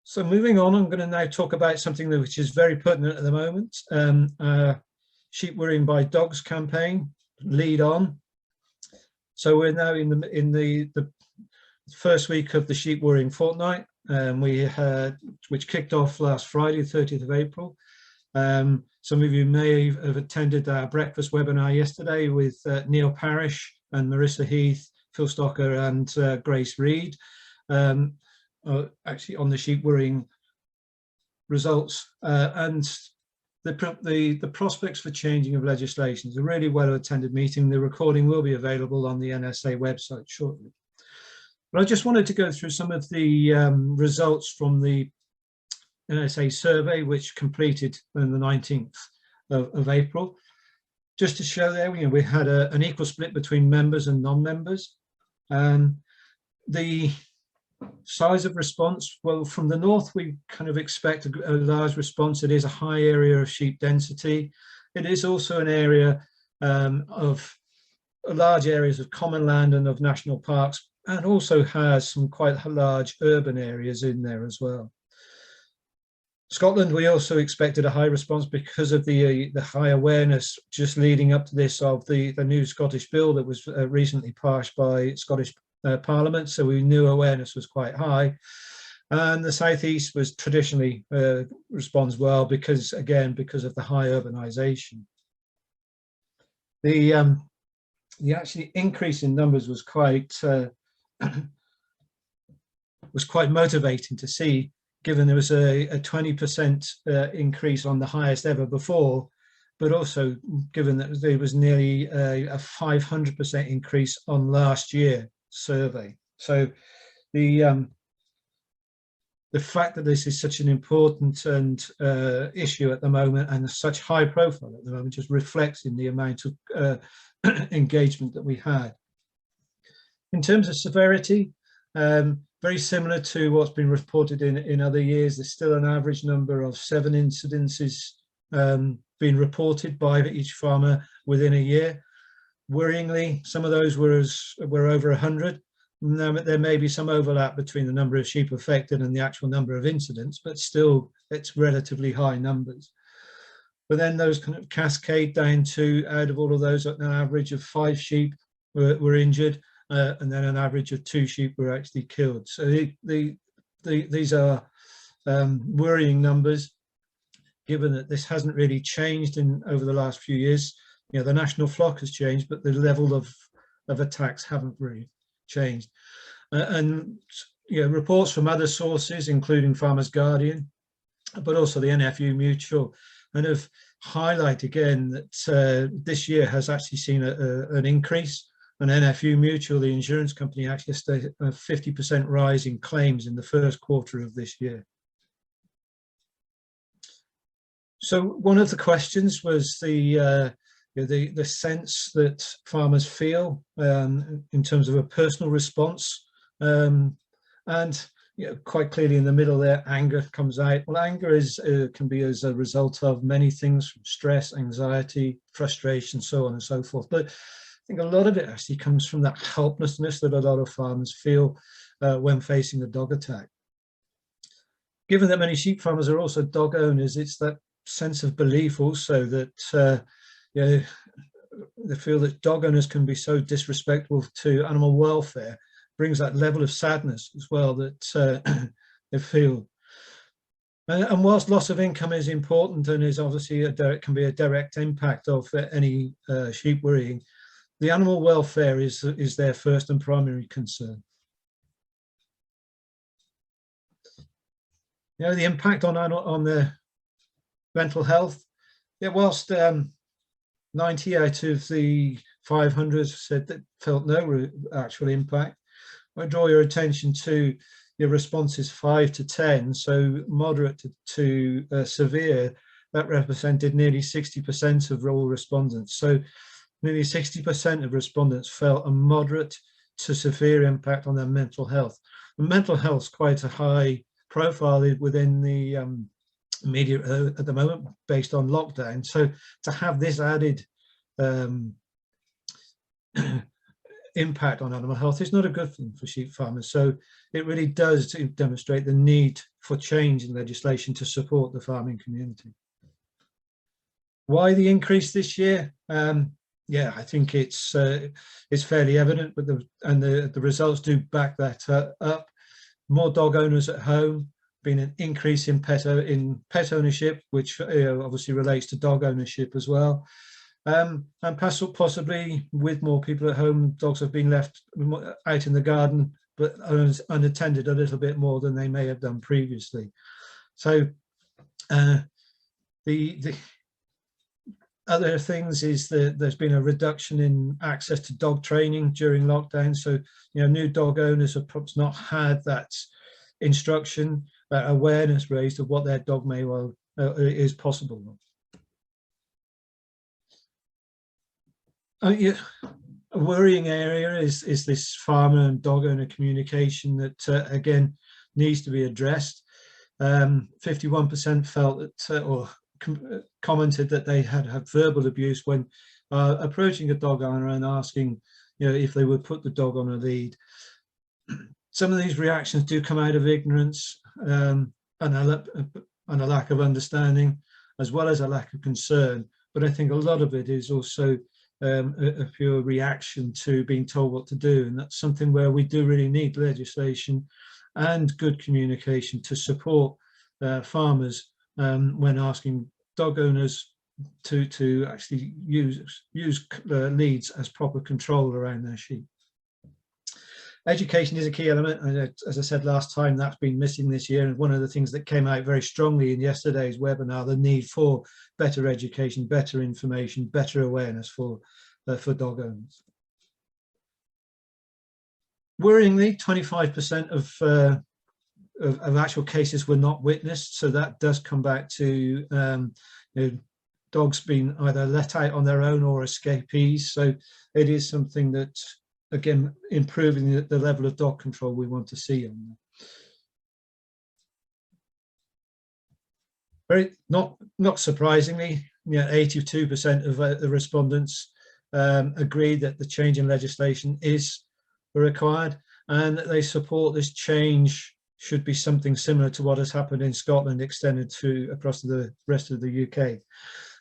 So moving on, I'm going to now talk about something which is very pertinent at the moment. Sheep Worrying by Dogs campaign, Lead On. So we're now in the first week of the Sheep Worrying fortnight, which kicked off last Friday, 30th of April. Some of you may have attended our breakfast webinar yesterday with Neil Parrish and Marissa Heath, Phil Stocker and Grace Reed, actually on the sheep worrying results and the prospects for changing of legislation. It's a really well attended meeting. The recording will be available on the NSA website shortly. But I just wanted to go through some of the results from the NSA survey, which completed on the 19th of April. Just to show there, we had an equal split between members and non-members. The size of response, well, from the north, we kind of expect a large response. It is a high area of sheep density. It is also an area of large areas of common land and of national parks, and also has some quite large urban areas in there as well. Scotland, we also expected a high response because of the high awareness just leading up to this of the new Scottish bill that was recently passed by Scottish Parliament, so we knew awareness was quite high. And the southeast was traditionally responds well because of the high urbanisation. The actually increase in numbers was quite motivating to see, given there was a 20% increase on the highest ever before, but also given that there was nearly a 500% increase on last year survey. So the fact that this is such an important issue at the moment and such high profile at the moment just reflects in the amount of engagement that we had. In terms of severity, very similar to what's been reported in other years. There's still an average number of 7 incidences being reported by each farmer within a year. Worryingly, some of those were over 100. Now, there may be some overlap between the number of sheep affected and the actual number of incidents, but still it's relatively high numbers. But then those kind of cascade down to, out of all of those, an average of 5 sheep were injured, and then an average of 2 sheep were actually killed. So these are worrying numbers, given that this hasn't really changed over the last few years. The national flock has changed, but the level of attacks haven't really changed. And reports from other sources, including Farmers Guardian, but also the NFU Mutual, kind of highlight again that this year has actually seen an increase. And NFU Mutual, the insurance company, actually stated a 50% rise in claims in the first quarter of this year. So one of the questions was the sense that farmers feel in terms of a personal response, and quite clearly in the middle there, anger comes out. Well, anger can be as a result of many things, from stress, anxiety, frustration, so on and so forth. But I think a lot of it actually comes from that helplessness that a lot of farmers feel when facing a dog attack. Given that many sheep farmers are also dog owners, it's that sense of belief also that they feel that dog owners can be so disrespectful to animal welfare, brings that level of sadness as well that they feel. And whilst loss of income is important and is obviously can be a direct impact of any sheep worrying, the animal welfare is their first and primary concern. The impact on their mental health. Whilst 90 out of the 500 said that felt no actual impact, I draw your attention to your responses 5 to 10, so moderate to severe. That represented nearly 60% of all respondents. So nearly 60% of respondents felt a moderate to severe impact on their mental health. And mental health is quite a high profile within the media at the moment based on lockdown. So to have this added impact on animal health is not a good thing for sheep farmers. So it really does demonstrate the need for change in legislation to support the farming community. Why the increase this year? Yeah, I think it's fairly evident, but the results do back that up. More dog owners at home, been an increase in pet ownership, which obviously relates to dog ownership as well. And possibly with more people at home, dogs have been left out in the garden, but unattended a little bit more than they may have done previously. So the other things is that there's been a reduction in access to dog training during lockdown. So, new dog owners have perhaps not had that instruction, awareness raised of what their dog may well is possible. A worrying area is this farmer and dog owner communication that again needs to be addressed. 51% felt that or commented that they had verbal abuse when approaching a dog owner and asking, if they would put the dog on a lead. Some of these reactions do come out of ignorance and a lack of understanding, as well as a lack of concern. But I think a lot of it is also a pure reaction to being told what to do, and that's something where we do really need legislation and good communication to support farmers when asking dog owners to actually use leads as proper control around their sheep. Education is a key element, and as I said last time, that's been missing this year. And one of the things that came out very strongly in yesterday's webinar, the need for better education, better information, better awareness for dog owners. Worryingly, 25% of actual cases were not witnessed, so that does come back to dogs being either let out on their own or escapees. So it is something that, again, improving the level of dog control we want to see on that. Not surprisingly, 82% of the respondents agreed that the change in legislation is required, and that they support this change should be something similar to what has happened in Scotland, extended to across the rest of the UK.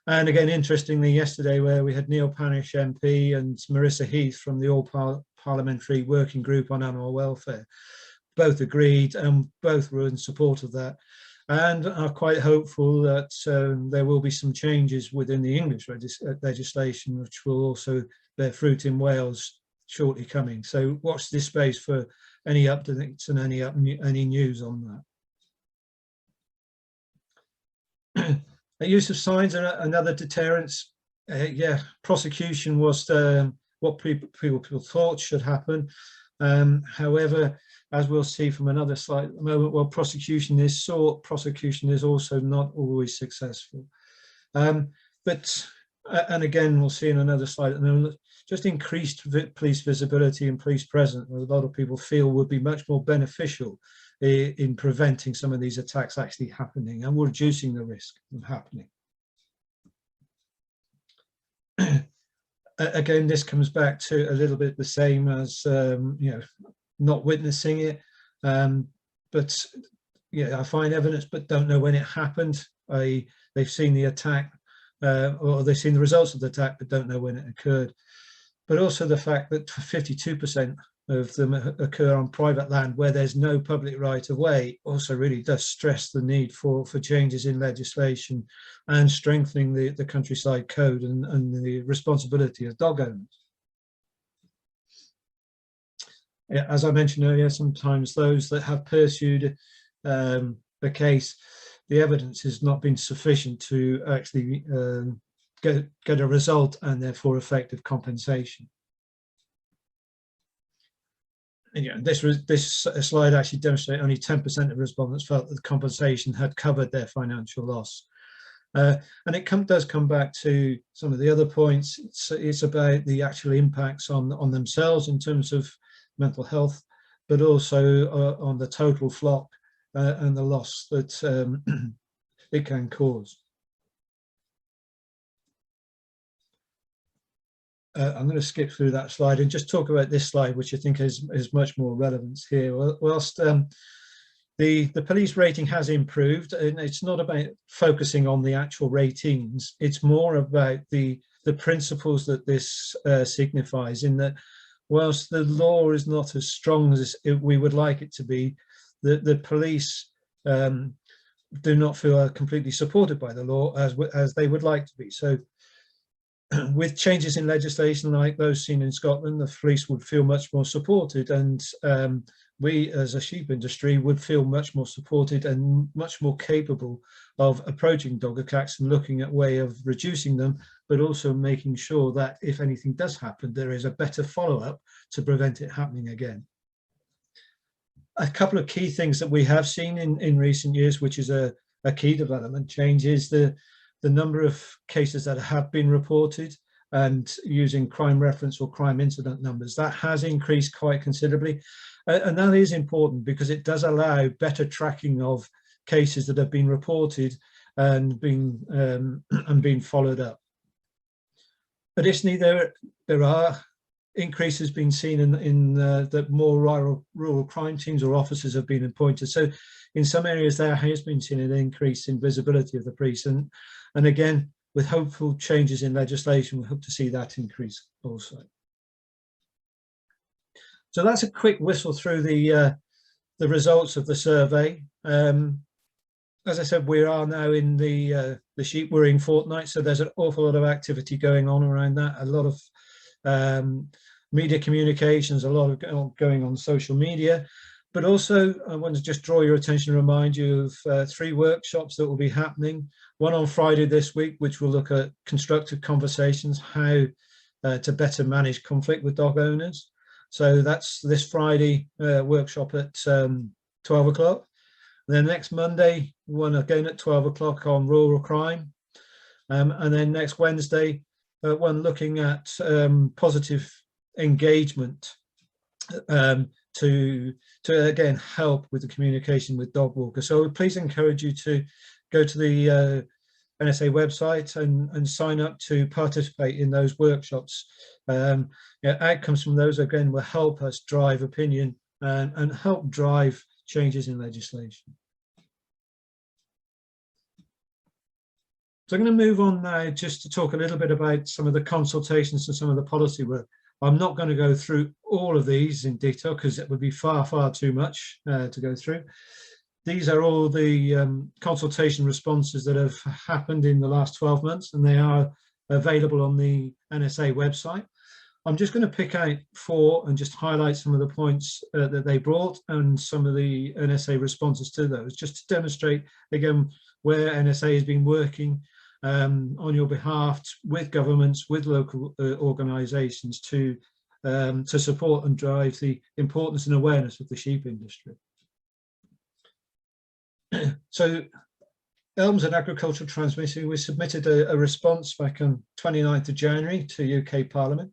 And again, interestingly, yesterday, where we had Neil Panish MP and Marissa Heath from the All-Parliamentary Working Group on Animal Welfare, both agreed and both were in support of that, and are quite hopeful that there will be some changes within the English legislation, which will also bear fruit in Wales shortly coming. So watch this space for any updates and any news on that. The use of signs and another deterrence. Prosecution was what people thought should happen. However, as we'll see from another slide at the moment, while prosecution is sought, prosecution is also not always successful. And again, we'll see in another slide at the moment, just increased police visibility and police presence, a lot of people feel would be much more beneficial in preventing some of these attacks actually happening and reducing the risk of happening. Again, this comes back to a little bit the same as not witnessing it, but I find evidence but don't know when it happened. They've seen the attack or they've seen the results of the attack but don't know when it occurred. But also the fact that 52% of them occur on private land where there's no public right of way also really does stress the need for changes in legislation and strengthening the countryside code and the responsibility of dog owners. As I mentioned earlier, sometimes those that have pursued the case, the evidence has not been sufficient to actually get a result and therefore effective compensation. And this slide actually demonstrates only 10% of respondents felt that the compensation had covered their financial loss. And it does come back to some of the other points. It's about the actual impacts on themselves in terms of mental health, but also on the total flock and the loss that it can cause. I'm going to skip through that slide and just talk about this slide, which I think is much more relevance here. Whilst the police rating has improved, and it's not about focusing on the actual ratings, it's more about the principles that this signifies, in that whilst the law is not as strong as we would like it to be, the police do not feel completely supported by the law as they would like to be. So with changes in legislation like those seen in Scotland, the police would feel much more supported, and we as a sheep industry would feel much more supported and much more capable of approaching dog attacks and looking at way of reducing them, but also making sure that if anything does happen, there is a better follow-up to prevent it happening again. A couple of key things that we have seen in recent years, which is a key development change, is the number of cases that have been reported, and using crime reference or crime incident numbers, that has increased quite considerably. And that is important because it does allow better tracking of cases that have been reported and being followed up. Additionally, there are increases being seen in that more rural crime teams or officers have been appointed. So in some areas there has been seen an increase in visibility of the police, and again, with hopeful changes in legislation, we hope to see that increase also. So that's a quick whistle through the results of the survey. As I said, we are now in the sheep worrying fortnight, so there's an awful lot of activity going on around that. A lot of media communications, a lot of going on social media, but also I want to just draw your attention and remind you of 3 workshops that will be happening. One on Friday this week, which will look at constructive conversations, how to better manage conflict with dog owners. So that's this Friday workshop at 12 o'clock. Then next Monday, one again at 12 o'clock on rural crime. And then next Wednesday, one looking at positive engagement to again help with the communication with dog walkers. So please encourage you to go to the NSA website and sign up to participate in those workshops. Outcomes from those again will help us drive opinion and help drive changes in legislation. So I'm going to move on now just to talk a little bit about some of the consultations and some of the policy work. I'm not going to go through all of these in detail because it would be far too much to go through. These are all the consultation responses that have happened in the last 12 months, and they are available on the NSA website. I'm just going to pick out 4 and just highlight some of the points that they brought and some of the NSA responses to those, just to demonstrate again where NSA has been working on your behalf with governments, with local organisations to support and drive the importance and awareness of the sheep industry. So Elms and Agricultural Transmission, we submitted a response back on 29th of January to UK Parliament.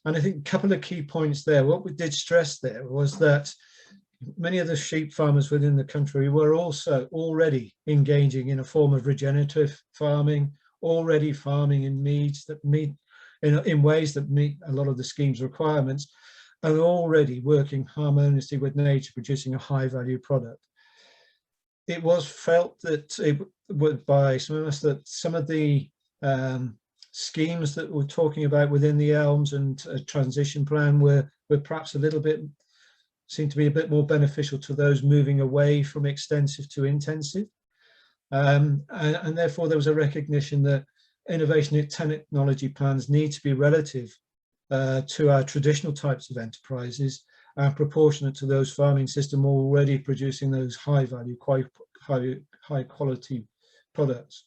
And I think a couple of key points there. What we did stress there was that many of the sheep farmers within the country were also already engaging in a form of regenerative farming, already farming in meads that meet in ways that meet a lot of the scheme's requirements, and already working harmoniously with nature, producing a high value product. It was felt that it would by some of us that some of the schemes that we're talking about within the Elms and transition plan were perhaps a little bit, seem to be a bit more beneficial to those moving away from extensive to intensive. And therefore there was a recognition that innovation in technology plans need to be relative to our traditional types of enterprises and proportionate to those farming systems already producing those high value, high quality products.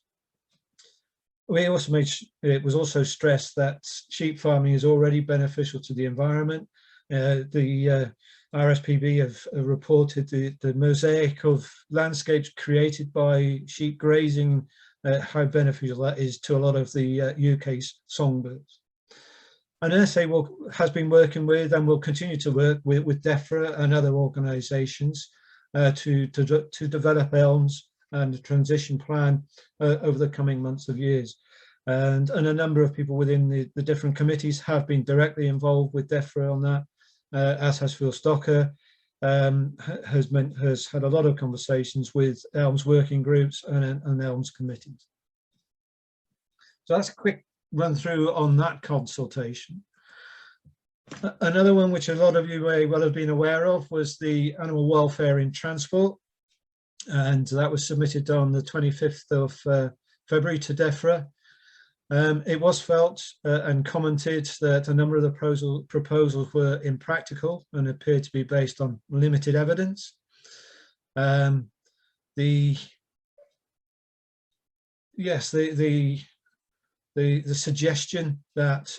We also it was also stressed that sheep farming is already beneficial to the environment. The RSPB have reported the mosaic of landscapes created by sheep grazing, how beneficial that is to a lot of the UK's songbirds. And NSA has been working with and will continue to work with DEFRA and other organisations to develop ELMS and a transition plan over the coming months of years. And a number of people within the different committees have been directly involved with DEFRA on that, as has Phil Stocker, has had a lot of conversations with ELMS working groups and ELMS committees. So that's a quick run through on that consultation. Another one which a lot of you may well have been aware of was the animal welfare in transport, and that was submitted on the 25th of February to DEFRA. It was felt and commented that a number of the proposals were impractical and appeared to be based on limited evidence. The suggestion that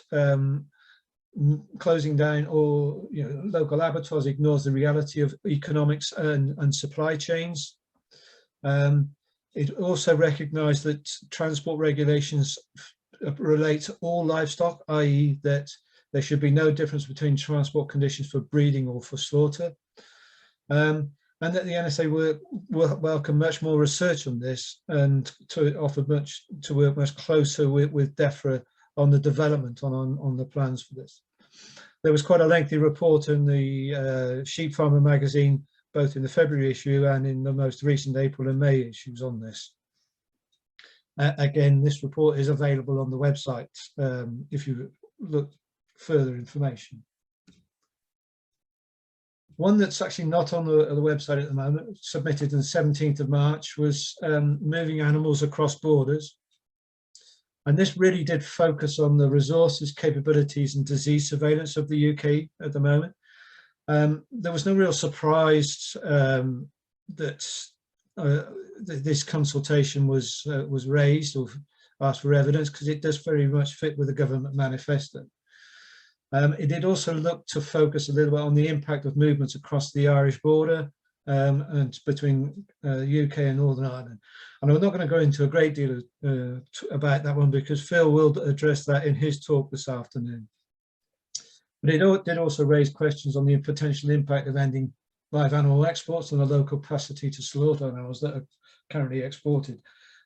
closing down or local abattoirs ignores the reality of economics and supply chains. It also recognised that transport regulations relate to all livestock, i.e. that there should be no difference between transport conditions for breeding or for slaughter, and that the NSA will welcome much more research on this and to work much closer with DEFRA on the development on the plans for this. There was quite a lengthy report in the Sheep Farmer magazine, both in the February issue and in the most recent April and May issues on this. Again, this report is available on the website if you look further information. One that's actually not on the website at the moment, submitted on the 17th of March, was moving animals across borders. And this really did focus on the resources, capabilities and disease surveillance of the UK at the moment. There was no real surprise that this consultation was raised or asked for evidence, because it does very much fit with the government manifesto. It did also look to focus a little bit on the impact of movements across the Irish border and between UK and Northern Ireland. And I'm not going to go into a great deal about that one, because Phil will address that in his talk this afternoon. But it did also raise questions on the potential impact of ending live animal exports and the local capacity to slaughter animals that are currently exported.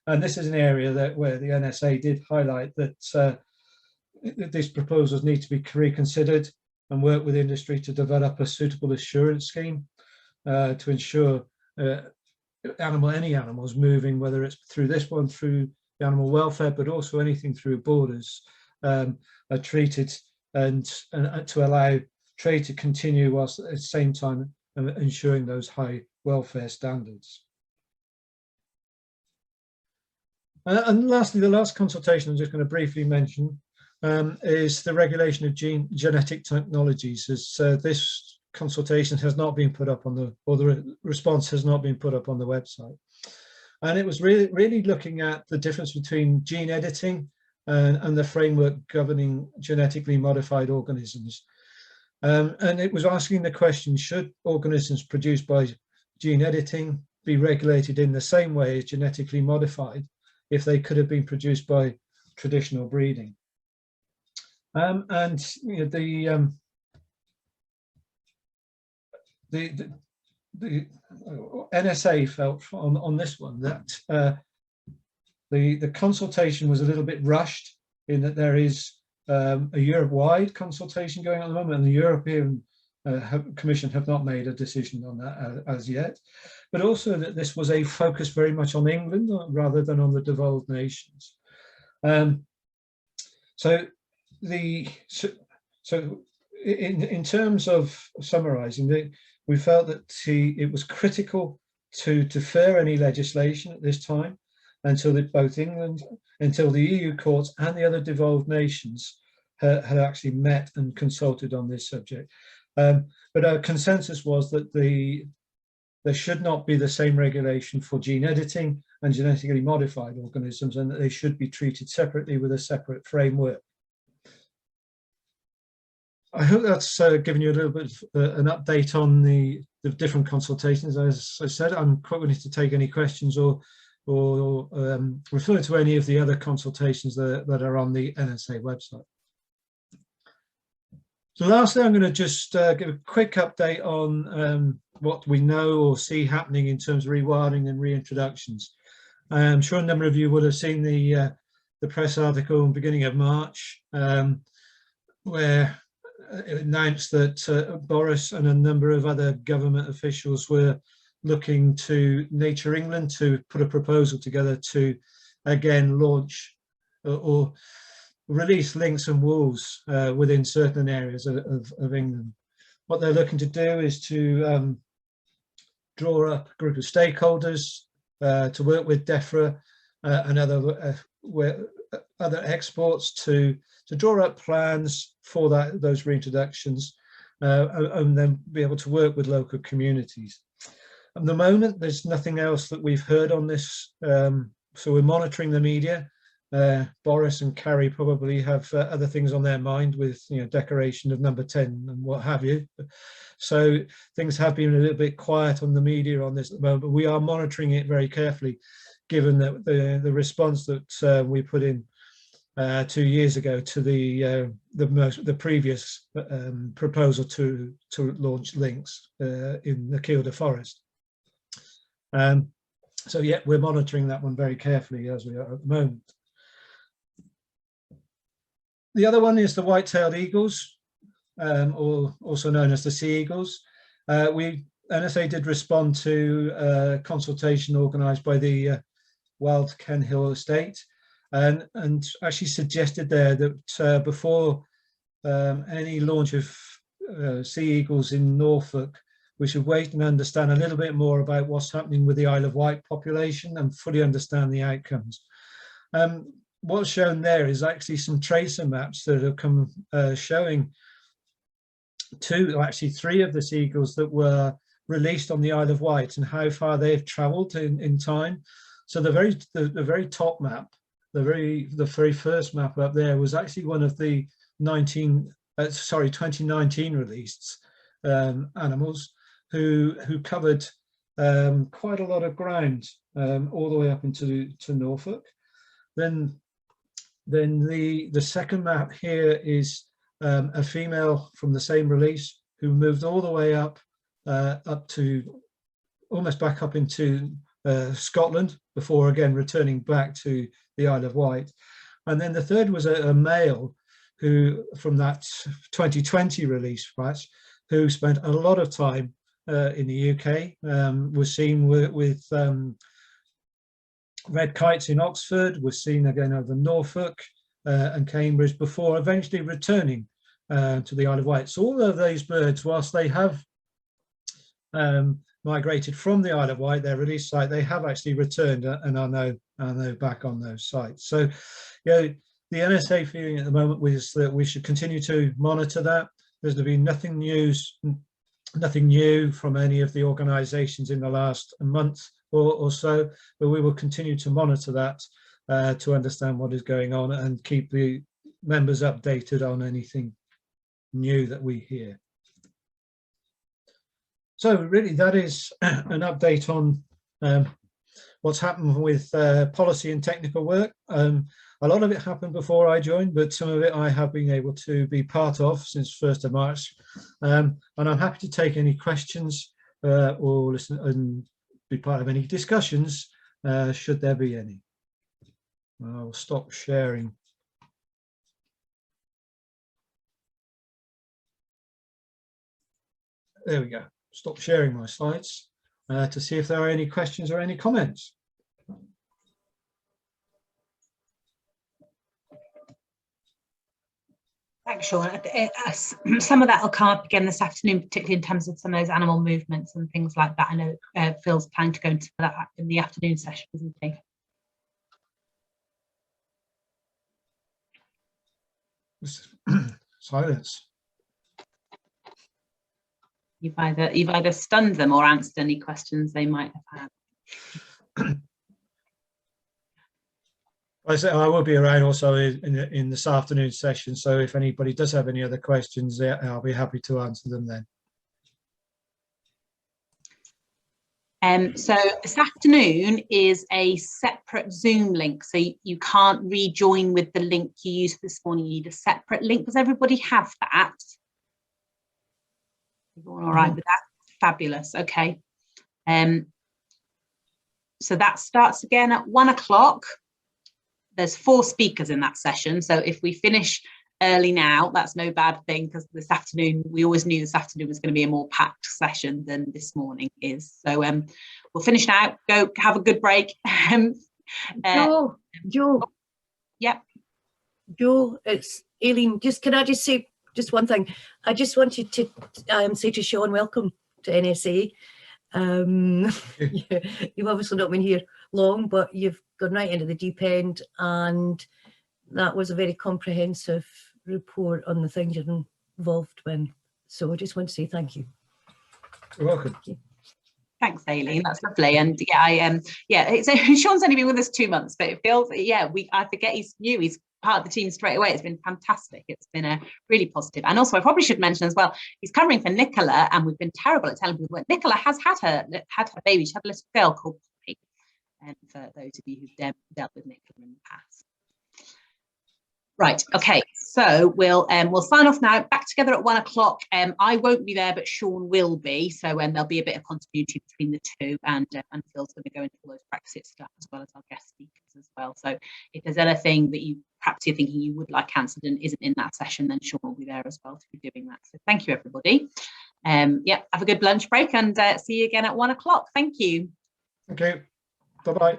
And this is an area where the NSA did highlight that these proposals need to be reconsidered and work with industry to develop a suitable assurance scheme to ensure any animals moving, whether it's through this one, through the animal welfare, but also anything through borders, are treated and to allow trade to continue whilst at the same time ensuring those high welfare standards. And lastly, the last consultation I'm just going to briefly mention is the regulation of genetic technologies. As this consultation has not been put up on the response has not been put up on the website. And it was really looking at the difference between gene editing and the framework governing genetically modified organisms. And it was asking the question, should organisms produced by gene editing be regulated in the same way as genetically modified if they could have been produced by traditional breeding? And you know, the NSA felt on this one that the consultation was a little bit rushed, in that there is a Europe-wide consultation going on at the moment, and the European Commission have not made a decision on that as yet, but also that this was a focus very much on England rather than on the devolved nations. So in terms of summarising, we felt that it was critical to defer any legislation at this time until until the EU courts and the other devolved nations had actually met and consulted on this subject. But our consensus was that there should not be the same regulation for gene editing and genetically modified organisms, and that they should be treated separately with a separate framework. I hope that's given you a little bit of an update on the different consultations. As I said, I'm quite willing to take any questions or refer to any of the other consultations that are on the NSA website. So lastly, I'm going to just give a quick update on what we know or see happening in terms of rewilding and reintroductions. I'm sure a number of you would have seen the press article in the beginning of March, where it announced that Boris and a number of other government officials were looking to Nature England to put a proposal together to again launch or release lynx and wolves within certain areas of England. What they're looking to do is to draw up a group of stakeholders to work with DEFRA and other exports to draw up plans for those reintroductions and then be able to work with local communities. At the moment, there's nothing else that we've heard on this, so we're monitoring the media. Boris and Carrie probably have other things on their mind with, decoration of number 10 and what have you. So things have been a little bit quiet on the media on this at the moment, but we are monitoring it very carefully, given that the response that we put in 2 years ago to the previous proposal to launch lynx in the Kielder Forest. So yeah, we're monitoring that one very carefully as we are at the moment. The other one is the white-tailed eagles, or also known as the sea eagles. NSA did respond to a consultation organised by the Wild Ken Hill estate, and actually suggested there that before any launch of sea eagles in Norfolk, we should wait and understand a little bit more about what's happening with the Isle of Wight population and fully understand the outcomes. What's shown there is actually some tracer maps that have come showing three of the seagulls that were released on the Isle of Wight and how far they've travelled in time. So the very top map, the very first map up there was actually one of the 2019 released animals who covered quite a lot of ground all the way up into Norfolk. Then the second map here is a female from the same release who moved all the way up to almost back up into Scotland before again returning back to the Isle of Wight. And then the third was a male who, from that 2020 release batch, who spent a lot of time in the UK, was seen with red kites in Oxford, was seen again over Norfolk and Cambridge before eventually returning to the Isle of Wight. So all of those birds, whilst they have migrated from the Isle of Wight, their release site, they have actually returned and are now back on those sites. So, the NSA feeling at the moment was that we should continue to monitor that. There's been nothing new from any of the organisations in the last month or so, but we will continue to monitor that to understand what is going on and keep the members updated on anything new that we hear. So really that is an update on what's happened with policy and technical work. A lot of it happened before I joined, but some of it I have been able to be part of since 1st of March. And I'm happy to take any questions or listen and be part of any discussions, should there be any. I'll stop sharing. There we go. Stop sharing my slides to see if there are any questions or any comments. Thanks, Sean. Some of that will come up again this afternoon, particularly in terms of some of those animal movements and things like that. I know Phil's planning to go into that in the afternoon session, isn't he? Silence. You've either stunned them or answered any questions they might have had. I will be around also in this afternoon session, so if anybody does have any other questions, I'll be happy to answer them then. So this afternoon is a separate Zoom link, so you can't rejoin with the link you used this morning. You need a separate link. Does everybody have that? Everyone all right with that? Fabulous. Okay. So that starts again at 1 o'clock. There's 4 speakers in that session. So if we finish early now, that's no bad thing, because this afternoon, we always knew this afternoon was going to be a more packed session than this morning is. So we'll finish now. Go have a good break. Jo. Yep. Jo, it's Aileen. Can I just say just one thing? I just wanted to say to Sean, welcome to NSA. You've obviously not been here long, but you've gone right into the deep end, and that was a very comprehensive report on the things you're involved in. So I just want to say thank you. You're welcome. Thanks, Aileen. That's lovely. And Sean's only been with us 2 months, but it feels, I forget he's new. He's part of the team straight away. It's been fantastic. It's been a really positive. And also, I probably should mention as well, he's covering for Nicola, and we've been terrible at telling people. Nicola has had her baby. She had a little girl called Poppy. And for those of you who've dealt with Nicola in the past. Right. Okay. So we'll sign off now. Back together at 1 o'clock. I won't be there, but Sean will be. So there'll be a bit of continuity between the two, and Phil's going to go into all those Brexit stuff as well as our guest speakers as well. So if there's anything that you're thinking you would like answered and isn't in that session, then Sean will be there as well to be doing that. So thank you, everybody. Have a good lunch break, and see you again at 1 o'clock. Thank you. Okay. Bye-bye.